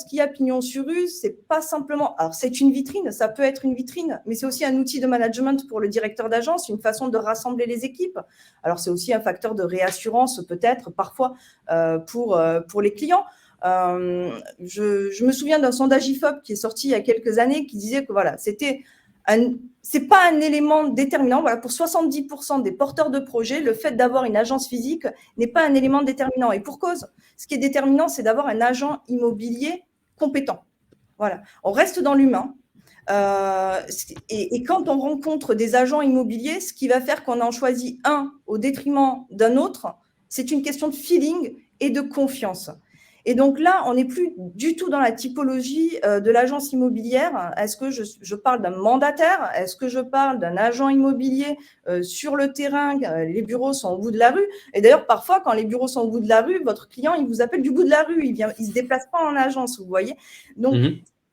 Speaker 2: qui a pignon sur rue, c'est pas simplement. Alors, c'est une vitrine, ça peut être une vitrine, mais c'est aussi un outil de management pour le directeur d'agence, une façon de rassembler les équipes. Alors, c'est aussi un facteur de réassurance, peut-être, parfois, pour les clients. Je me souviens d'un sondage IFOP qui est sorti il y a quelques années qui disait que voilà, c'est pas un élément déterminant. Voilà, pour 70% des porteurs de projets, le fait d'avoir une agence physique n'est pas un élément déterminant. Et pour cause, ce qui est déterminant, c'est d'avoir un agent immobilier compétent. Voilà, on reste dans l'humain. Et quand on rencontre des agents immobiliers, ce qui va faire qu'on en choisit un au détriment d'un autre, c'est une question de feeling et de confiance. Et donc là, on n'est plus du tout dans la typologie de l'agence immobilière. Est-ce que je parle d'un mandataire? Est-ce que je parle d'un agent immobilier sur le terrain? Les bureaux sont au bout de la rue. Et d'ailleurs, parfois, quand les bureaux sont au bout de la rue, votre client, il vous appelle du bout de la rue. Il se déplace pas en agence, vous voyez. Donc,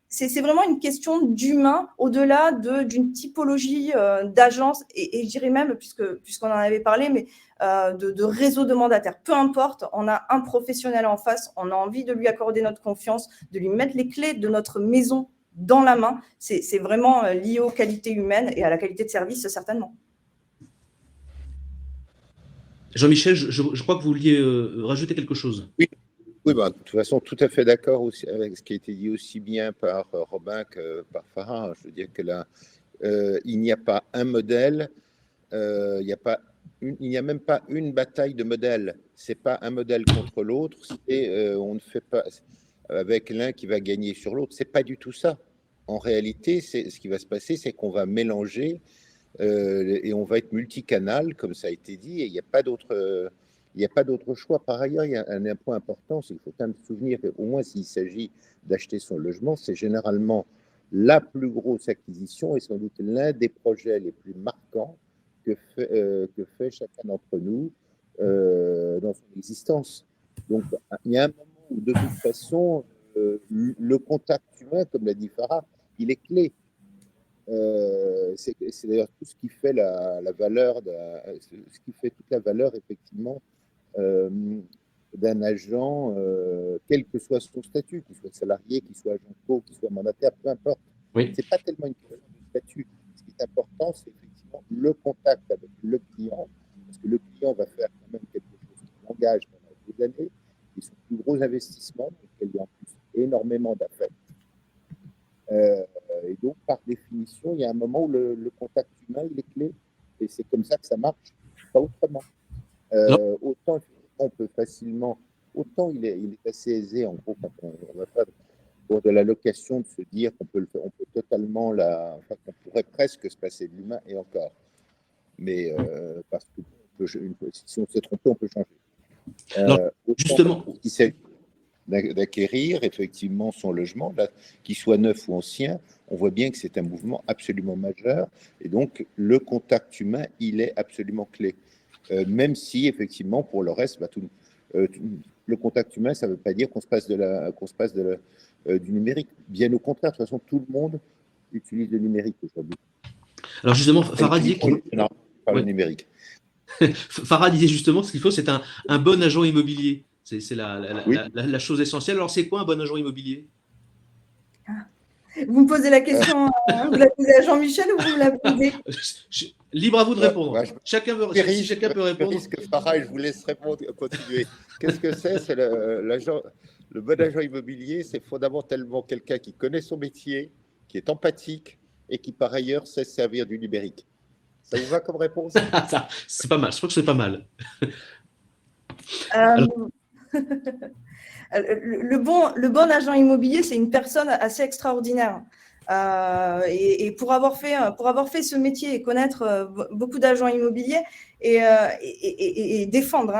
Speaker 2: c'est vraiment une question d'humain au-delà d'une typologie d'agence et je dirais même, puisqu'on en avait parlé, mais de réseau de mandataires. Peu importe, on a un professionnel en face, on a envie de lui accorder notre confiance, de lui mettre les clés de notre maison dans la main. C'est vraiment lié aux qualités humaines et à la qualité de service, certainement.
Speaker 1: Jean-Michel, je crois que vous vouliez rajouter quelque chose.
Speaker 4: Oui, de toute façon, tout à fait d'accord avec ce qui a été dit aussi bien par Robin que par Farah. Je veux dire que là, il n'y a pas un modèle, il n'y a même pas une bataille de modèles. C'est pas un modèle contre l'autre. On ne fait pas avec l'un qui va gagner sur l'autre. C'est pas du tout ça. En réalité, ce qui va se passer, c'est qu'on va mélanger et on va être multicanal, comme ça a été dit. Et il n'y a pas d'autre choix. Par ailleurs, il y a un point important, c'est qu'il faut quand même se souvenir qu'au moins s'il s'agit d'acheter son logement, c'est généralement la plus grosse acquisition et sans doute l'un des projets les plus marquants que fait chacun d'entre nous dans son existence. Donc, il y a un moment où, de toute façon, le contact humain, comme l'a dit Farah, il est clé. C'est d'ailleurs tout ce qui fait la valeur, ce qui fait toute la valeur, effectivement, d'un agent, quel que soit son statut, qu'il soit salarié, qu'il soit agent co, qu'il soit mandataire, peu importe.
Speaker 1: Oui.
Speaker 4: C'est pas tellement une question de statut. Ce qui est important, c'est effectivement le contact avec le client, parce que le client va faire quand même quelque chose qui l'engage pendant des années, et son plus gros investissement, donc il y a en plus énormément d'affects. Et donc, par définition, il y a un moment où le contact humain, il est clé, et c'est comme ça que ça marche, pas autrement. Autant on peut facilement, autant il est assez aisé, en gros, quand on va faire pour de la location, de se dire qu'on peut le faire, on peut totalement qu'on pourrait presque se passer de l'humain, et encore. Mais parce que si on s'est trompé, on peut changer.
Speaker 1: Justement,
Speaker 4: il s'agit d'acquérir effectivement son logement, qu'il soit neuf ou ancien, on voit bien que c'est un mouvement absolument majeur, et donc le contact humain, il est absolument clé. Même si effectivement pour le reste, le contact humain, ça ne veut pas dire qu'on se passe du numérique. Bien au contraire, de toute façon, tout le monde utilise le numérique aujourd'hui.
Speaker 1: Alors justement, Farah disait
Speaker 4: le numérique.
Speaker 1: Farah disait justement ce qu'il faut, c'est un bon agent immobilier. C'est
Speaker 4: Oui.
Speaker 1: la chose essentielle. Alors, c'est quoi un bon agent immobilier?
Speaker 2: Vous me posez la question, vous la posez à Jean-Michel ou vous me la posez?
Speaker 1: Libre à vous de répondre.
Speaker 4: Moi, je
Speaker 1: Si chacun peut
Speaker 4: je
Speaker 1: répondre.
Speaker 4: risque Farah et je vous laisse répondre, continuer. Qu'est-ce que c'est? C'est le bon agent immobilier, c'est fondamentalement quelqu'un qui connaît son métier, qui est empathique et qui par ailleurs sait se servir du numérique. Ça vous va comme réponse?
Speaker 1: C'est pas mal. Je crois que c'est pas mal.
Speaker 2: Euh,
Speaker 1: Alors,
Speaker 2: le bon agent immobilier, c'est une personne assez extraordinaire. Et pour avoir fait ce métier et connaître beaucoup d'agents immobiliers et défendre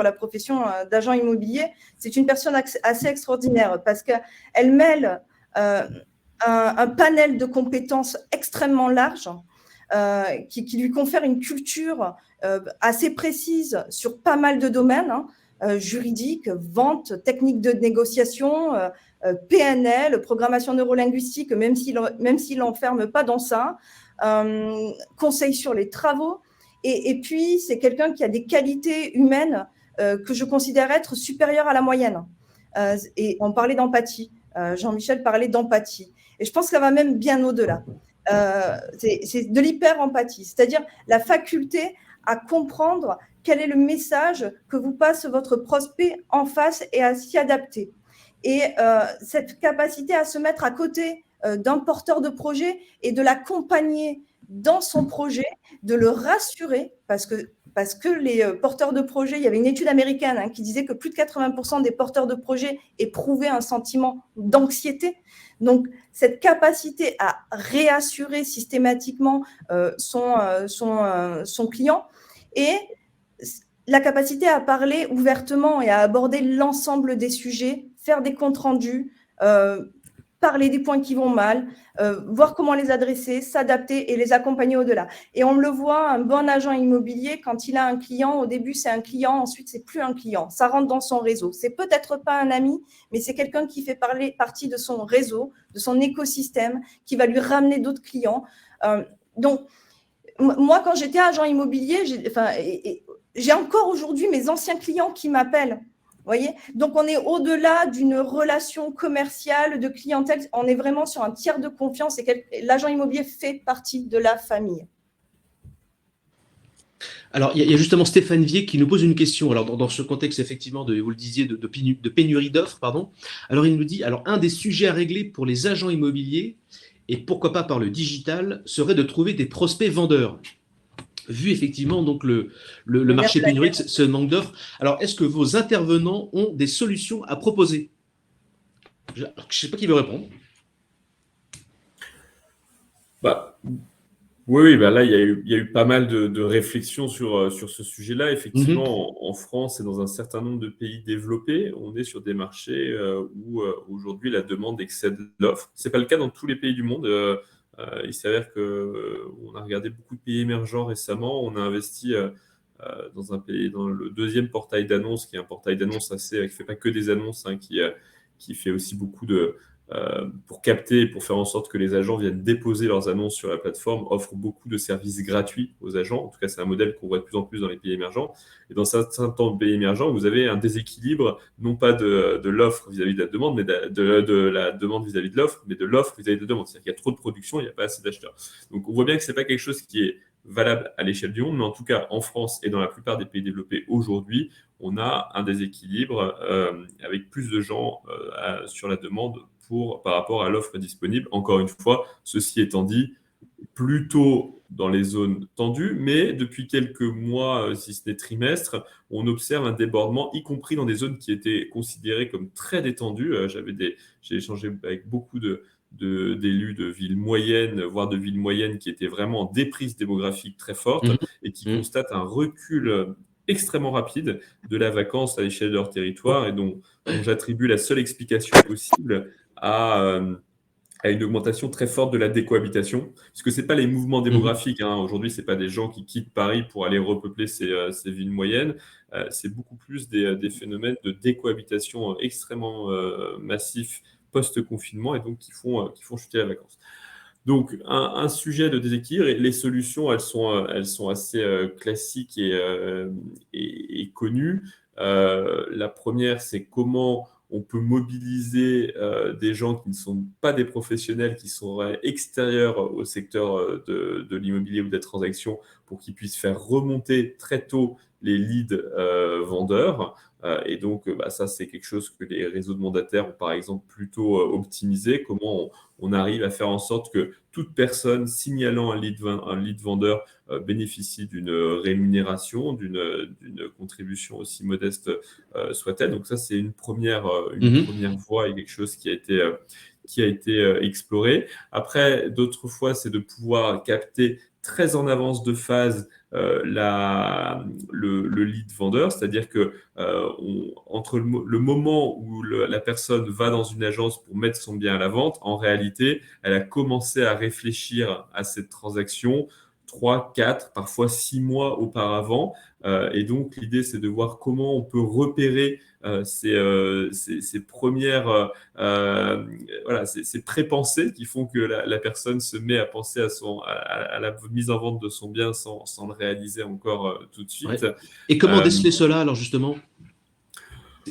Speaker 2: la profession d'agent immobilier, c'est une personne assez extraordinaire parce qu'elle mêle un panel de compétences extrêmement large qui lui confère une culture assez précise sur pas mal de domaines, juridique, vente, technique de négociation, PNL, programmation neurolinguistique, même s'il n'enferme pas dans ça, conseil sur les travaux. Et puis, c'est quelqu'un qui a des qualités humaines que je considère être supérieures à la moyenne. Et on parlait d'empathie. Jean-Michel parlait d'empathie. Et je pense que ça va même bien au-delà. C'est de l'hyper-empathie, c'est-à-dire la faculté à comprendre quel est le message que vous passe votre prospect en face et à s'y adapter. Et cette capacité à se mettre à côté d'un porteur de projet et de l'accompagner dans son projet, de le rassurer, parce que les porteurs de projet, il y avait une étude américaine qui disait que plus de 80% des porteurs de projet éprouvaient un sentiment d'anxiété. Donc, cette capacité à réassurer systématiquement son client et la capacité à parler ouvertement et à aborder l'ensemble des sujets, faire des comptes rendus, parler des points qui vont mal, voir comment les adresser, s'adapter et les accompagner au-delà. Et on le voit, un bon agent immobilier, quand il a un client, au début c'est un client, ensuite c'est plus un client. Ça rentre dans son réseau. C'est peut-être pas un ami, mais c'est quelqu'un qui fait partie de son réseau, de son écosystème, qui va lui ramener d'autres clients. Donc, moi, quand j'étais agent immobilier, j'ai encore aujourd'hui mes anciens clients qui m'appellent. Voyez, donc on est au-delà d'une relation commerciale de clientèle, on est vraiment sur un tiers de confiance et l'agent immobilier fait partie de la famille.
Speaker 1: Alors, il y a justement Stéphane Vier qui nous pose une question. Alors, dans ce contexte, effectivement, vous le disiez, de pénurie d'offres, pardon. Alors, il nous dit, alors, un des sujets à régler pour les agents immobiliers, et pourquoi pas par le digital, serait de trouver des prospects vendeurs. Vu effectivement donc le marché pénurique, ce manque d'offres. Alors, est-ce que vos intervenants ont des solutions à proposer? Je ne sais pas qui veut répondre.
Speaker 3: Oui, là, il y a eu pas mal de réflexions sur ce sujet-là. Effectivement, en France et dans un certain nombre de pays développés, on est sur des marchés où aujourd'hui la demande excède l'offre. Ce n'est pas le cas dans tous les pays du monde. Il s'avère qu'on a regardé beaucoup de pays émergents récemment. On a investi dans un pays, dans le deuxième portail d'annonces, qui est un portail d'annonces qui ne fait pas que des annonces, qui fait aussi beaucoup pour capter, pour faire en sorte que les agents viennent déposer leurs annonces sur la plateforme, offre beaucoup de services gratuits aux agents. En tout cas, c'est un modèle qu'on voit de plus en plus dans les pays émergents. Et dans certains pays émergents, vous avez un déséquilibre, non pas de l'offre vis-à-vis de la demande, mais de la demande vis-à-vis de l'offre, mais de l'offre vis-à-vis de la demande. C'est-à-dire qu'il y a trop de production, il n'y a pas assez d'acheteurs. Donc, on voit bien que ce n'est pas quelque chose qui est valable à l'échelle du monde, mais en tout cas, en France et dans la plupart des pays développés aujourd'hui, on a un déséquilibre avec plus de gens sur la demande par rapport à l'offre disponible. Encore une fois, ceci étant dit, plutôt dans les zones tendues, mais depuis quelques mois, si ce n'est trimestres, on observe un débordement, y compris dans des zones qui étaient considérées comme très détendues. J'ai échangé avec beaucoup d'élus de villes moyennes, voire de villes moyennes qui étaient vraiment en déprise démographique très forte et qui constatent un recul extrêmement rapide de la vacance à l'échelle de leur territoire et dont j'attribue la seule explication possible à une augmentation très forte de la décohabitation, puisque ce n'est pas les mouvements démographiques. Aujourd'hui, ce n'est pas des gens qui quittent Paris pour aller repeupler ces villes moyennes. C'est beaucoup plus des phénomènes de décohabitation extrêmement massifs post-confinement et donc qui font chuter la vacance. Donc, un sujet de déséquilibre, et les solutions, elles sont assez classiques et connues. La première, c'est comment on peut mobiliser des gens qui ne sont pas des professionnels, qui sont extérieurs au secteur de l'immobilier ou des transactions, pour qu'ils puissent faire remonter très tôt les leads vendeurs. Et donc, ça, c'est quelque chose que les réseaux de mandataires ont, par exemple, plutôt optimisé. Comment on arrive à faire en sorte que toute personne signalant un lead vendeur bénéficie d'une rémunération, d'une contribution aussi modeste soit-elle. Donc ça, c'est une première voie et quelque chose qui a été exploré. Après, d'autres fois, c'est de pouvoir capter très en avance de phase le lead vendeur, c'est-à-dire que entre le moment où la personne va dans une agence pour mettre son bien à la vente, en réalité, elle a commencé à réfléchir à cette transaction 3, 4, parfois 6 mois auparavant. Et donc, l'idée, c'est de voir comment on peut repérer ces premières ces pré-pensées qui font que la personne se met à penser à la mise en vente de son bien sans le réaliser encore tout de suite.
Speaker 1: Ouais. Et comment déceler cela, alors justement?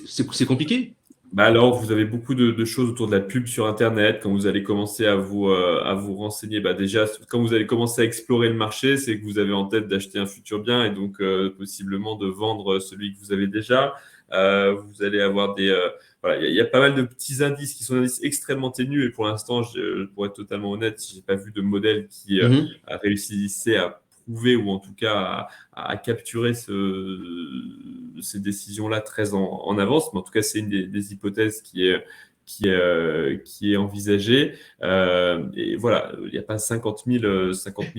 Speaker 1: C'est compliqué?
Speaker 3: Alors, vous avez beaucoup de choses autour de la pub sur Internet. Quand vous allez commencer à vous renseigner, déjà, quand vous allez commencer à explorer le marché, c'est que vous avez en tête d'acheter un futur bien et donc possiblement de vendre celui que vous avez déjà. Vous allez avoir il y a pas mal de petits indices qui sont des indices extrêmement ténus et pour l'instant, pour être totalement honnête, je n'ai pas vu de modèle qui a réussi à prouver ou en tout cas à capturer ces décisions-là très en avance. Mais en tout cas, c'est une des hypothèses qui est envisagée. Et voilà, il n'y a pas 50 000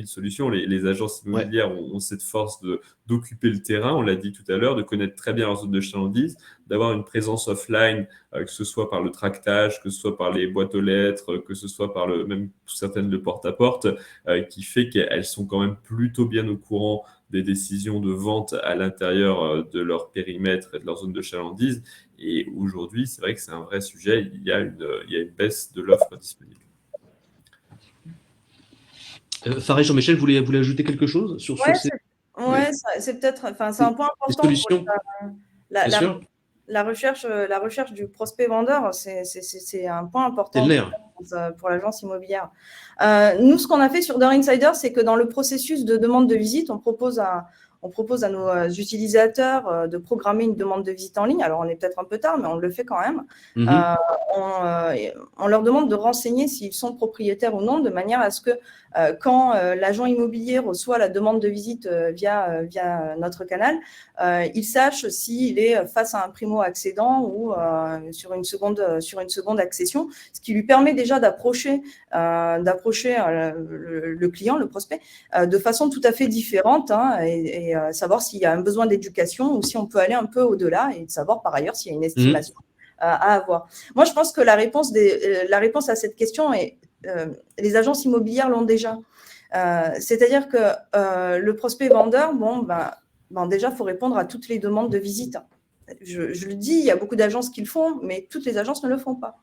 Speaker 3: solutions. Les agences immobilières ont cette force d'occuper le terrain, on l'a dit tout à l'heure, de connaître très bien leur zone de chalandise, d'avoir une présence offline, que ce soit par le tractage, que ce soit par les boîtes aux lettres, que ce soit par même certaines le porte-à-porte, qui fait qu'elles sont quand même plutôt bien au courant des décisions de vente à l'intérieur de leur périmètre et de leur zone de chalandise. Et aujourd'hui, c'est vrai que c'est un vrai sujet. Il y a une baisse de l'offre disponible.
Speaker 1: Farid, Jean-Michel, vous voulez ajouter quelque chose sur ces...
Speaker 2: C'est peut-être, c'est un point important
Speaker 1: pour
Speaker 2: la recherche du prospect vendeur, c'est un point important pour l'agence immobilière. Nous, ce qu'on a fait sur Door Insider, c'est que dans le processus de demande de visite, on propose à nos utilisateurs de programmer une demande de visite en ligne. Alors, on est peut-être un peu tard, mais on le fait quand même. On leur demande de renseigner s'ils sont propriétaires ou non, de manière à ce que quand l'agent immobilier reçoit la demande de visite via notre canal, il sache s'il est face à un primo-accédant ou sur une seconde accession, ce qui lui permet déjà d'approcher le client, le prospect, de façon tout à fait différente et savoir s'il y a un besoin d'éducation ou si on peut aller un peu au-delà et de savoir par ailleurs s'il y a une estimation à avoir. Moi, je pense que la réponse à cette question est les agences immobilières l'ont déjà. C'est-à-dire que le prospect vendeur, déjà, il faut répondre à toutes les demandes de visite. Je le dis, il y a beaucoup d'agences qui le font, mais toutes les agences ne le font pas.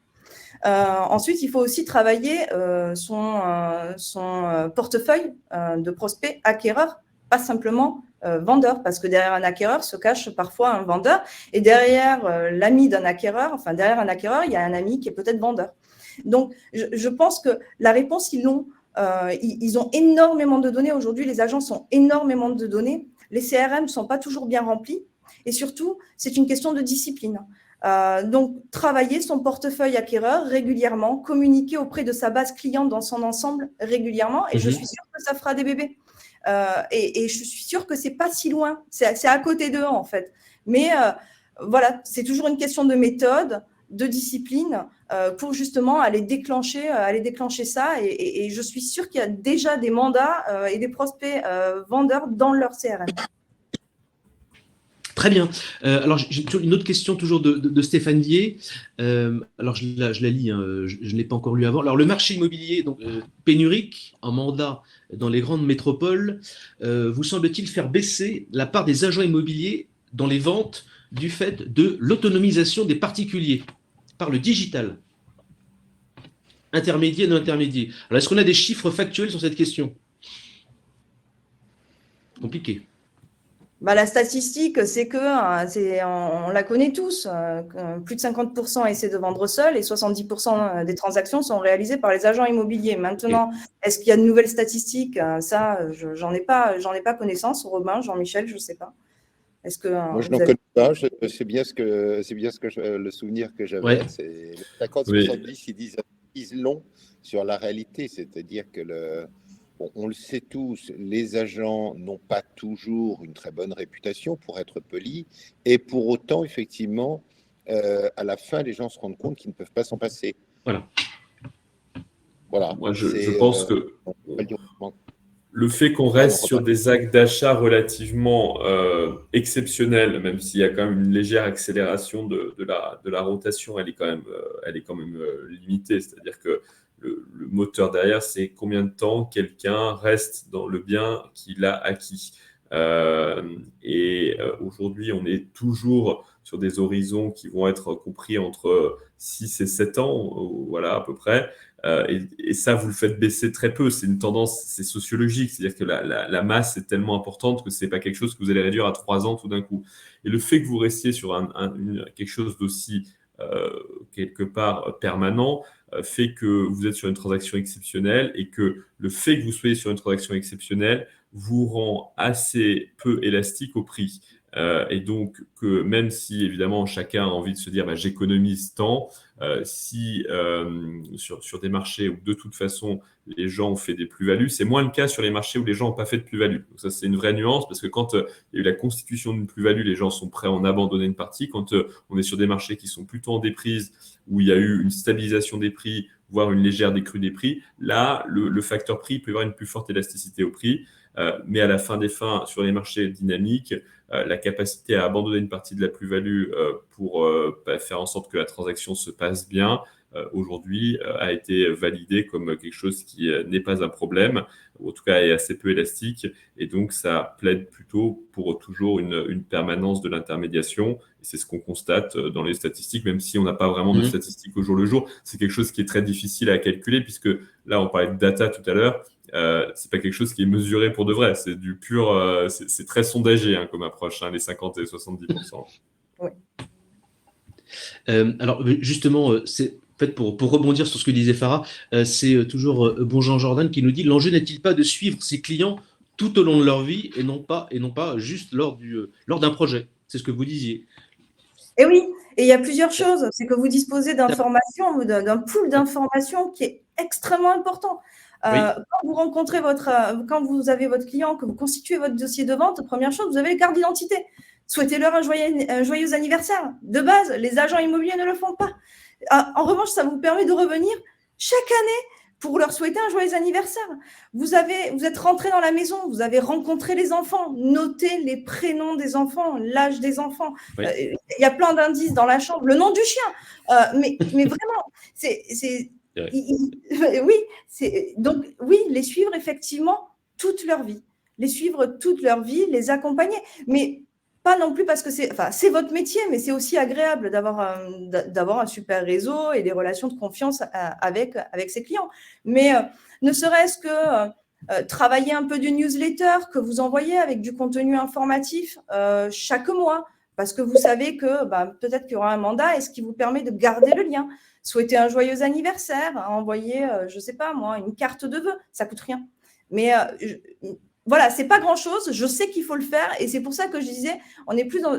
Speaker 2: Ensuite, il faut aussi travailler son portefeuille de prospects acquéreurs, pas simplement vendeur, parce que derrière un acquéreur se cache parfois un vendeur, et derrière l'ami d'un acquéreur, derrière un acquéreur, il y a un ami qui est peut-être vendeur. Donc, je pense que la réponse, ils l'ont. Ils ont énormément de données. Aujourd'hui, les agences ont énormément de données. Les CRM ne sont pas toujours bien remplis. Et surtout, c'est une question de discipline. Donc, travailler son portefeuille acquéreur régulièrement, communiquer auprès de sa base client dans son ensemble régulièrement. Et je suis sûre que ça fera des bébés. Et je suis sûre que ce n'est pas si loin. C'est à côté d'eux, en fait. Mais voilà, c'est toujours une question de méthode, de discipline pour justement aller déclencher ça. Et je suis sûre qu'il y a déjà des mandats et des prospects vendeurs dans leur CRM.
Speaker 1: Très bien. Alors, j'ai une autre question toujours de Stéphane Dier. Alors, je la lis, je ne l'ai pas encore lu avant. Alors, le marché immobilier pénurique en mandat dans les grandes métropoles, vous semble-t-il faire baisser la part des agents immobiliers dans les ventes du fait de l'autonomisation des particuliers par le digital? Intermédiaire, non intermédiaire. Alors, est-ce qu'on a des chiffres factuels sur cette question? Compliqué.
Speaker 2: La statistique, c'est que on la connaît tous. Plus de 50% essaient de vendre seuls et 70% des transactions sont réalisées par les agents immobiliers. Maintenant, est-ce qu'il y a de nouvelles statistiques? Ça, j'en ai pas connaissance. Robin, Jean-Michel, je ne sais pas. Est-ce que
Speaker 4: Moi, je n'en connais pas. C'est bien ce que le souvenir que j'avais.
Speaker 1: Ouais.
Speaker 4: C'est 50-70, ils disent long sur la réalité, c'est-à-dire que on le sait tous, les agents n'ont pas toujours une très bonne réputation, pour être poli, et pour autant, effectivement, à la fin, les gens se rendent compte qu'ils ne peuvent pas s'en passer. Voilà.
Speaker 3: Moi, je pense que
Speaker 4: on va le dire autrement.
Speaker 3: le fait qu'on reste sur des actes d'achat relativement exceptionnels, même s'il y a quand même une légère accélération de la rotation, elle est quand même limitée. C'est-à-dire que le moteur derrière, c'est combien de temps quelqu'un reste dans le bien qu'il a acquis. Aujourd'hui, on est toujours sur des horizons qui vont être compris entre 6 et 7 ans, voilà, à peu près. Et ça, vous le faites baisser très peu. C'est une tendance, c'est sociologique. C'est-à-dire que la masse est tellement importante que ce n'est pas quelque chose que vous allez réduire à 3 ans tout d'un coup. Et le fait que vous restiez sur quelque chose d'aussi, quelque part, permanent, fait que vous êtes sur une transaction exceptionnelle et que le fait que vous soyez sur une transaction exceptionnelle vous rend assez peu élastique au prix. Et donc, que même si, évidemment, chacun a envie de se dire j'économise tant, sur des marchés où, de toute façon, les gens ont fait des plus-values, c'est moins le cas sur les marchés où les gens n'ont pas fait de plus-value. Donc ça, c'est une vraie nuance, parce que quand il y a eu la constitution d'une plus-value, les gens sont prêts à en abandonner une partie. Quand on est sur des marchés qui sont plutôt en déprise, où il y a eu une stabilisation des prix, voire une légère décrue des prix, là, le facteur prix peut y avoir une plus forte élasticité au prix. Mais à la fin des fins, sur les marchés dynamiques, la capacité à abandonner une partie de la plus-value pour faire en sorte que la transaction se passe bien, aujourd'hui, a été validée comme quelque chose qui n'est pas un problème, ou en tout cas est assez peu élastique. Et donc, ça plaide plutôt pour toujours une permanence de l'intermédiation. Et c'est ce qu'on constate dans les statistiques, même si on n'a pas vraiment de statistiques au jour le jour. C'est quelque chose qui est très difficile à calculer, puisque là, on parlait de data tout à l'heure. C'est pas quelque chose qui est mesuré pour de vrai, c'est du pur, c'est très sondagé comme approche, les 50 et 70%.
Speaker 2: Oui.
Speaker 1: Alors justement, c'est en fait pour rebondir sur ce que disait Farah, c'est toujours Bonjean Jordan qui nous dit: l'enjeu n'est-il pas de suivre ses clients tout au long de leur vie et non pas juste lors d'un projet? C'est ce que vous disiez.
Speaker 2: Et oui, et il y a plusieurs choses. C'est que vous disposez d'informations, d'un pool d'informations qui est extrêmement important. Quand vous avez votre client, que vous constituez votre dossier de vente, première chose, vous avez les cartes d'identité. Souhaitez-leur un joyeux anniversaire. De base, les agents immobiliers ne le font pas. En revanche, ça vous permet de revenir chaque année pour leur souhaiter un joyeux anniversaire. Vous êtes rentré dans la maison, vous avez rencontré les enfants, notez les prénoms des enfants, l'âge des enfants.
Speaker 1: Oui.
Speaker 2: Il y a plein d'indices dans la chambre, le nom du chien. Mais vraiment, donc oui, les suivre effectivement toute leur vie. Les suivre toute leur vie, les accompagner. Mais pas non plus parce que c'est votre métier, mais c'est aussi agréable d'avoir un super réseau et des relations de confiance avec ses clients. Mais ne serait-ce que travailler un peu du newsletter que vous envoyez avec du contenu informatif chaque mois, parce que vous savez que peut-être qu'il y aura un mandat et ce qui vous permet de garder le lien. Souhaiter un joyeux anniversaire, envoyer, je ne sais pas moi, une carte de vœux, ça ne coûte rien. Mais voilà, c'est pas grand-chose. Je sais qu'il faut le faire et c'est pour ça que je disais,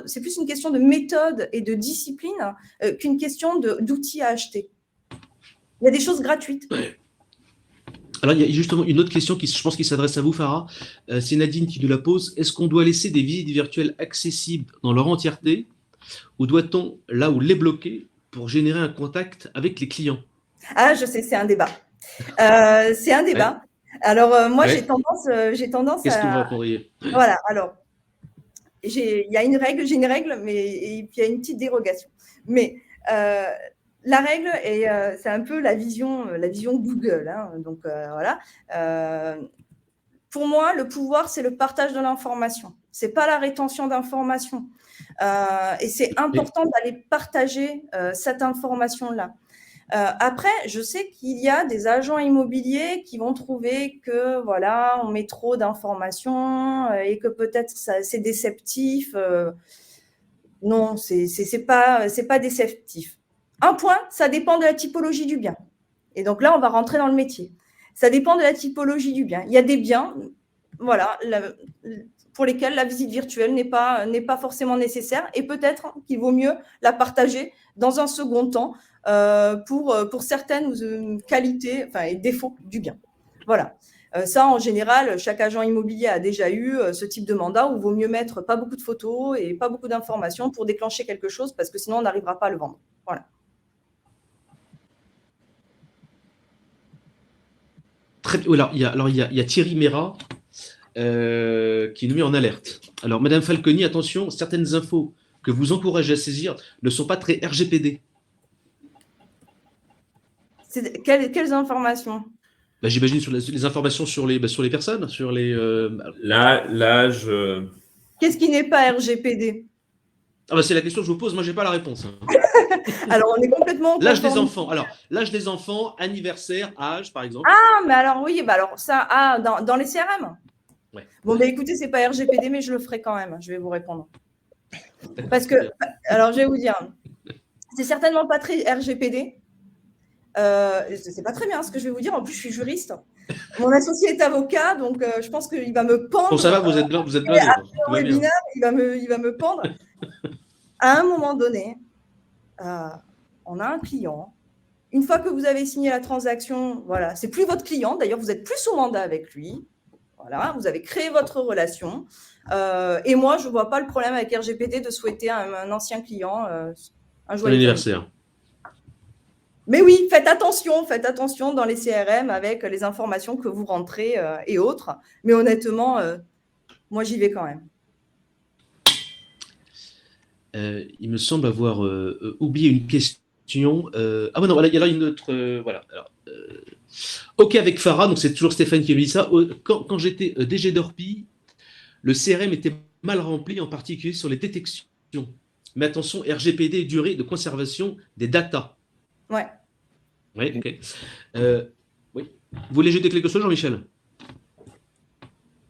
Speaker 2: c'est plus une question de méthode et de discipline qu'une question d'outils à acheter. Il y a des choses gratuites.
Speaker 1: Ouais. Alors, il y a justement une autre question qui, je pense, qui s'adresse à vous, Farah. C'est Nadine qui nous la pose. Est-ce qu'on doit laisser des visites virtuelles accessibles dans leur entièreté ou doit-on, là où les bloquer, pour générer un contact avec les clients?
Speaker 2: Ah, je sais, c'est un débat. C'est un débat. Ouais. Alors, moi, j'ai tendance
Speaker 1: Qu'est-ce que vous répondriez?
Speaker 2: Voilà, alors, j'ai une règle, mais et puis il y a une petite dérogation. Mais la règle, c'est un peu la vision Google. Donc, voilà. Pour moi, le pouvoir, c'est le partage de l'information. Ce n'est pas la rétention d'informations. Et c'est important d'aller partager cette information-là. Après, je sais qu'il y a des agents immobiliers qui vont trouver que voilà, on met trop d'informations et que peut-être c'est déceptif. Non, c'est pas déceptif. Un point, ça dépend de la typologie du bien. Et donc là, on va rentrer dans le métier. Ça dépend de la typologie du bien. Il y a des biens, voilà, pour lesquels la visite virtuelle n'est pas forcément nécessaire et peut-être qu'il vaut mieux la partager dans un second temps pour certaines qualités et défauts du bien. Voilà. Ça, en général, chaque agent immobilier a déjà eu ce type de mandat où il vaut mieux mettre pas beaucoup de photos et pas beaucoup d'informations pour déclencher quelque chose parce que sinon, on n'arrivera pas à le vendre. Voilà.
Speaker 1: Alors, il y a Thierry Mérat qui nous met en alerte. Alors, Madame Falconi, attention, certaines infos que vous encouragez à saisir ne sont pas très RGPD.
Speaker 2: Quelles informations?
Speaker 1: J'imagine sur les informations sur les personnes, sur les.
Speaker 3: L'âge.
Speaker 2: Qu'est-ce qui n'est pas RGPD?
Speaker 1: C'est la question que je vous pose. Moi, j'ai pas la réponse.
Speaker 2: Alors, on est complètement.
Speaker 1: L'âge des enfants. Alors, l'âge des enfants, anniversaire, âge, par exemple.
Speaker 2: Ah, mais alors oui, alors ça, dans les CRM.
Speaker 1: Ouais.
Speaker 2: Bon, écoutez, c'est pas RGPD, mais je le ferai quand même. Je vais vous répondre. Parce que, alors, je vais vous dire, c'est certainement pas très RGPD. C'est pas très bien ce que je vais vous dire. En plus, je suis juriste. Mon associé est avocat, donc je pense qu'il va me pendre.
Speaker 1: Bon, ça va, vous êtes blindé.
Speaker 2: Au webinaire, il va me pendre. À un moment donné, on a un client. Une fois que vous avez signé la transaction, voilà, c'est plus votre client. D'ailleurs, vous êtes plus sous mandat avec lui. Voilà, vous avez créé votre relation. Et moi, je ne vois pas le problème avec RGPD de souhaiter à un ancien client un joyeux
Speaker 1: anniversaire.
Speaker 2: Mais oui, faites attention dans les CRM avec les informations que vous rentrez et autres. Mais honnêtement, moi, j'y vais quand même.
Speaker 1: Il me semble avoir oublié une question. Ah non, il y en a une autre. Voilà. Alors, OK avec Farah, donc c'est toujours Stéphane qui me dit ça. Quand j'étais DG d'Orpi, le CRM était mal rempli, en particulier sur les détections. Mais attention, RGPD et durée de conservation des datas.
Speaker 2: Ouais.
Speaker 1: Oui, OK. Oui. Vous voulez jeter quelque chose, Jean-Michel?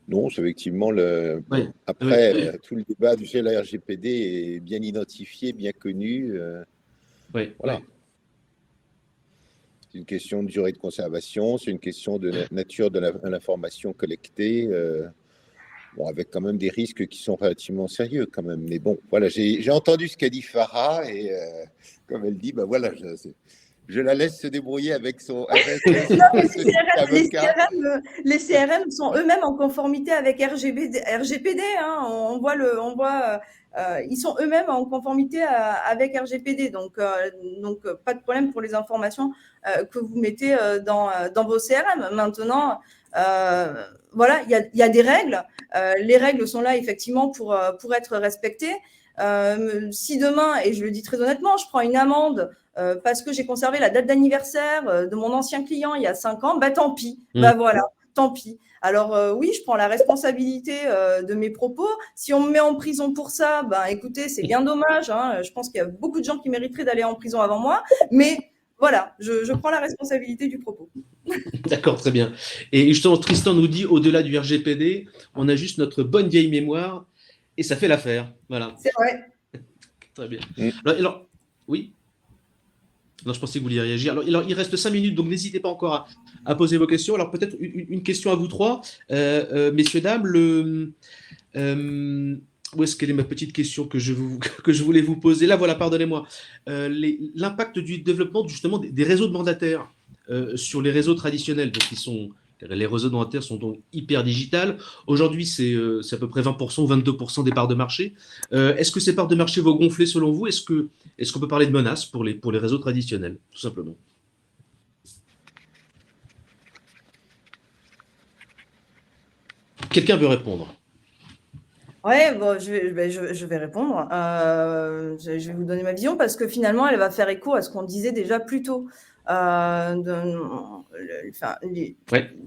Speaker 4: Non, c'est effectivement le.
Speaker 1: Ouais.
Speaker 4: Après, tout le débat du la RGPD est bien identifié, bien connu.
Speaker 1: Oui.
Speaker 4: Voilà.
Speaker 1: Ouais.
Speaker 4: C'est une question de durée de conservation, c'est une question de nature de l'information collectée, avec quand même des risques qui sont relativement sérieux quand même. Mais bon, voilà, j'ai entendu ce qu'a dit Farah et comme elle dit, voilà, je la laisse se débrouiller avec son.
Speaker 2: Non, mais les CRM sont eux-mêmes en conformité avec RGPD. Hein. Ils sont eux-mêmes en conformité avec RGPD. Donc, pas de problème pour les informations que vous mettez dans vos CRM. Maintenant, voilà, il y a des règles. Les règles sont là effectivement pour être respectées. Si demain, et je le dis très honnêtement, je prends une amende parce que j'ai conservé la date d'anniversaire de mon ancien client il y a 5 ans, tant pis. Voilà, tant pis. Alors oui, je prends la responsabilité de mes propos. Si on me met en prison pour ça, écoutez, c'est bien dommage. Hein. Je pense qu'il y a beaucoup de gens qui mériteraient d'aller en prison avant moi. Mais voilà, je prends la responsabilité du propos.
Speaker 1: D'accord, très bien. Et justement, Tristan nous dit, au-delà du RGPD, on a juste notre bonne vieille mémoire et ça fait l'affaire. Voilà.
Speaker 2: C'est vrai.
Speaker 1: Très bien. Alors, oui. Non, je pensais que vous vouliez réagir. Alors, il reste 5 minutes, donc n'hésitez pas encore à poser vos questions. Alors, peut-être une question à vous trois. Messieurs, dames, où est-ce qu'elle est ma petite question que je voulais vous poser? Là, voilà, pardonnez-moi. L'impact du développement, justement, des réseaux de mandataires sur les réseaux traditionnels, donc les réseaux de mandataires sont donc hyper digitales. Aujourd'hui, c'est à peu près 20% ou 22% des parts de marché. Est-ce que ces parts de marché vont gonfler selon vous? Est-ce qu'on peut parler de menaces pour les réseaux traditionnels, tout simplement? Quelqu'un veut répondre?
Speaker 2: Oui, je vais répondre. Je vais vous donner ma vision parce que finalement, elle va faire écho à ce qu'on disait déjà plus tôt. Il n'y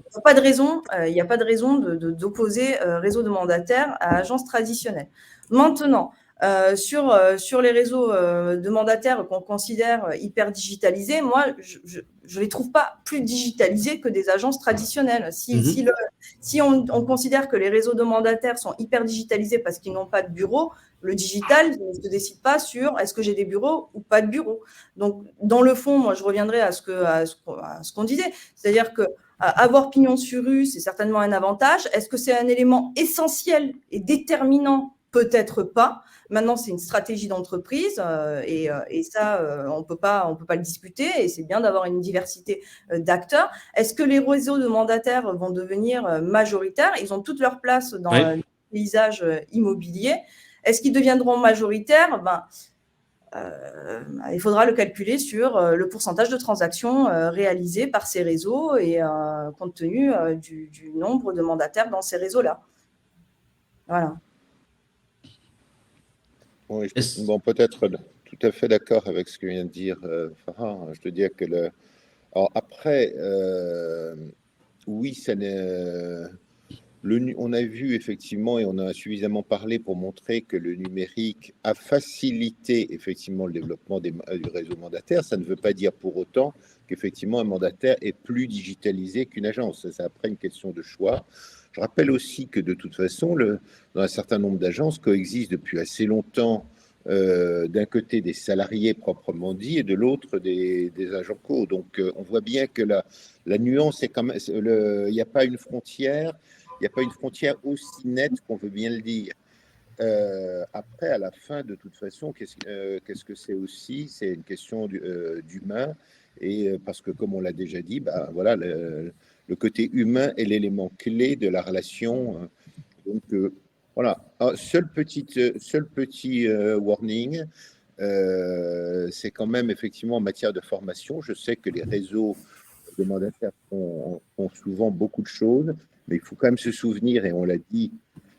Speaker 2: a pas de raison d'opposer réseau de mandataires à agence traditionnelle. Maintenant, Sur les réseaux de mandataires qu'on considère hyper digitalisés, moi, je ne les trouve pas plus digitalisés que des agences traditionnelles. Si on considère que les réseaux de mandataires sont hyper digitalisés parce qu'ils n'ont pas de bureau, le digital ne se décide pas sur est-ce que j'ai des bureaux ou pas de bureaux. Donc, dans le fond, moi, je reviendrai à ce qu'on disait. C'est-à-dire que avoir pignon sur rue, c'est certainement un avantage. Est-ce que c'est un élément essentiel et déterminant? Peut-être pas. Maintenant, c'est une stratégie d'entreprise et ça, on peut pas le discuter et c'est bien d'avoir une diversité d'acteurs. Est-ce que les réseaux de mandataires vont devenir majoritaires? Ils ont toute leur place dans le paysage immobilier. Est-ce qu'ils deviendront majoritaires? Il faudra le calculer sur le pourcentage de transactions réalisées par ces réseaux et compte tenu du nombre de mandataires dans ces réseaux-là. Voilà.
Speaker 4: Oui, peut-être tout à fait d'accord avec ce que vient de dire Farah. Je te dis que alors après, oui, on a vu effectivement et on a suffisamment parlé pour montrer que le numérique a facilité effectivement le développement du réseau mandataire. Ça ne veut pas dire pour autant qu'effectivement un mandataire est plus digitalisé qu'une agence. C'est après une question de choix. Je rappelle aussi que de toute façon, dans un certain nombre d'agences coexistent depuis assez longtemps d'un côté des salariés proprement dit et de l'autre des agents co. Donc on voit bien que la nuance est quand même, il n'y a pas une frontière. Il n'y a pas une frontière aussi nette qu'on veut bien le dire. Après, à la fin, de toute façon, qu'est-ce que c'est aussi? C'est une question d'humain. Et parce que, comme on l'a déjà dit, voilà, le côté humain est l'élément clé de la relation. Donc, voilà. Seul petit warning, c'est quand même effectivement en matière de formation. Je sais que les réseaux de mandataires font souvent beaucoup de choses. Mais il faut quand même se souvenir, et on l'a dit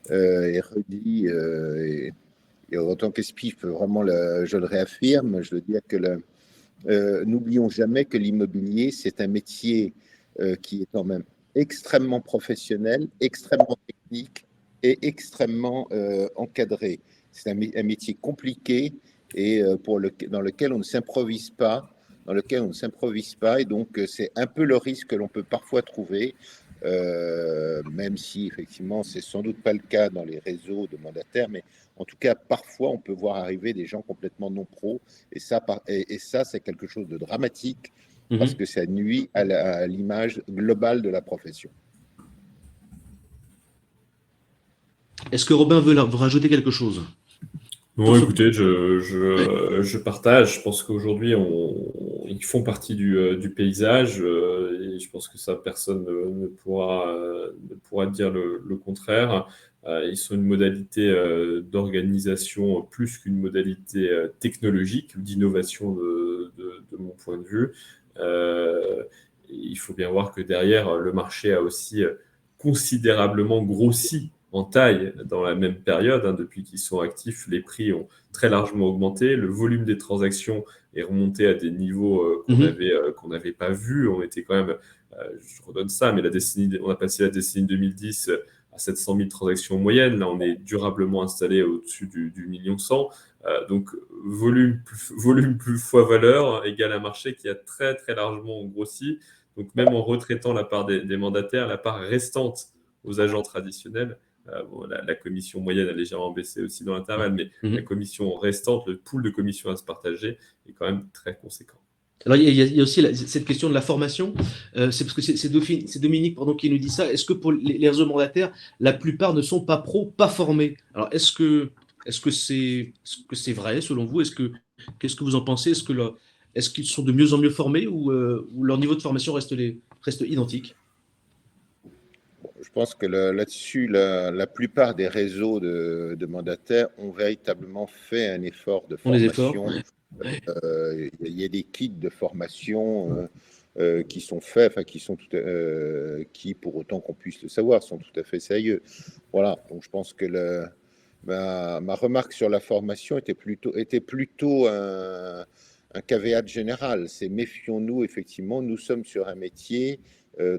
Speaker 4: et redit, et en tant qu'ESPIF, vraiment, je le réaffirme, je veux dire que n'oublions jamais que l'immobilier, c'est un métier qui est quand même extrêmement professionnel, extrêmement technique et extrêmement encadré. C'est un métier compliqué et dans lequel on ne s'improvise pas, et donc c'est un peu le risque que l'on peut parfois trouver. Même si effectivement c'est sans doute pas le cas dans les réseaux de mandataires, mais en tout cas parfois on peut voir arriver des gens complètement non pros et ça c'est quelque chose de dramatique parce que ça nuit à l'image globale de la profession.
Speaker 1: Est-ce que Robin veut rajouter quelque chose?
Speaker 3: Non, écoutez, je partage. Je pense qu'aujourd'hui, ils font partie du paysage et je pense que ça, personne ne pourra dire le contraire. Ils sont une modalité d'organisation plus qu'une modalité technologique, d'innovation de mon point de vue. Il faut bien voir que derrière, le marché a aussi considérablement grossi en taille dans la même période. Depuis qu'ils sont actifs, les prix ont très largement augmenté. Le volume des transactions est remonté à des niveaux qu'on n'avait pas vus. On était quand même, je redonne ça, mais on a passé la décennie 2010 à 700 000 transactions en moyenne. Là, on est durablement installé au-dessus du 1,1 million. Donc, volume plus fois valeur égale un marché qui a très, très largement grossi. Donc, même en retraitant la part des mandataires, la part restante aux agents traditionnels, la commission moyenne a légèrement baissé aussi dans l'intervalle, mais la commission restante, le pool de commissions à se partager est quand même très conséquent.
Speaker 1: Alors, il y a aussi cette question de la formation. C'est parce que c'est Dominique qui nous dit ça. Est-ce que pour les réseaux mandataires, la plupart ne sont pas pros, pas formés? Alors, est-ce que c'est vrai selon vous? Qu'est-ce que vous en pensez? Est-ce qu'ils sont de mieux en mieux formés ou leur niveau de formation reste identique?
Speaker 4: Je pense que là-dessus, la plupart des réseaux de mandataires ont véritablement fait un effort de formation. Il y a des kits de formation qui sont faits, qui, pour autant qu'on puisse le savoir, sont tout à fait sérieux. Voilà, donc je pense que ma remarque sur la formation était plutôt un caveat général. C'est méfions-nous, effectivement, nous sommes sur un métier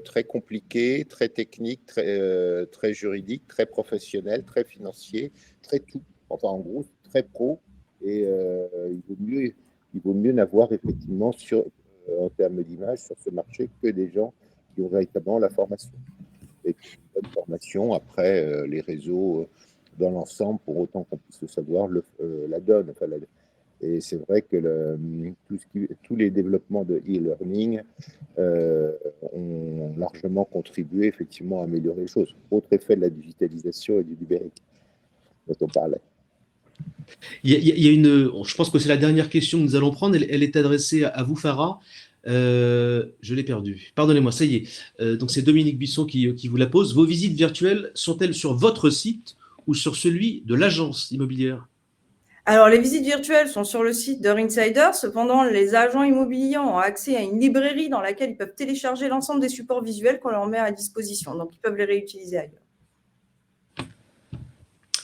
Speaker 4: très compliqué, très technique, très juridique, très professionnel, très financier, très tout. Enfin, en gros, très pro. Et il vaut mieux n'avoir effectivement en termes d'image sur ce marché que des gens qui ont véritablement la formation. Et une bonne formation, après, les réseaux dans l'ensemble, pour autant qu'on puisse le savoir, la donnent. Enfin, et c'est vrai que tous les développements de e-learning ont largement contribué effectivement à améliorer les choses. Autre effet de la digitalisation et du numérique dont on parlait.
Speaker 1: Je pense que c'est la dernière question que nous allons prendre. Elle est adressée à vous, Farah. Je l'ai perdue. Pardonnez-moi, ça y est. Donc c'est Dominique Bisson qui vous la pose. Vos visites virtuelles sont-elles sur votre site ou sur celui de l'agence immobilière?
Speaker 2: Alors, les visites virtuelles sont sur le site de Rinsider. Cependant, les agents immobiliers ont accès à une librairie dans laquelle ils peuvent télécharger l'ensemble des supports visuels qu'on leur met à disposition. Donc, ils peuvent les réutiliser ailleurs.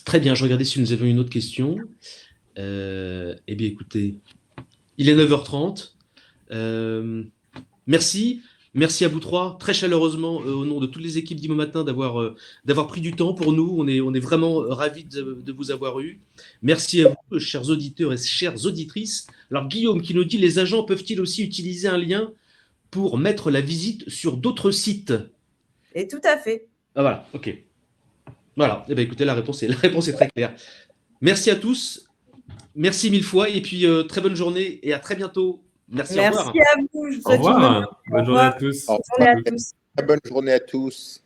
Speaker 1: Très bien, je regardais si nous avions une autre question. Eh bien, écoutez, il est 9h30. Merci. Merci à vous trois, très chaleureusement, au nom de toutes les équipes d'Imo Matin, d'avoir pris du temps pour nous. On est vraiment ravis de vous avoir eu. Merci à vous, chers auditeurs et chères auditrices. Alors, Guillaume qui nous dit, les agents peuvent-ils aussi utiliser un lien pour mettre la visite sur d'autres sites?
Speaker 2: Et tout à fait.
Speaker 1: Ah, voilà, ok. Voilà, eh bien, écoutez, la réponse est très claire. Merci à tous. Merci mille fois. Et puis, très bonne journée et à très bientôt. Merci, au revoir.
Speaker 2: Merci à vous. Je vous
Speaker 3: Au
Speaker 2: souhaite une
Speaker 3: revoir. Bonne journée à tous.
Speaker 2: bonne journée à tous.
Speaker 4: Bonne journée à tous.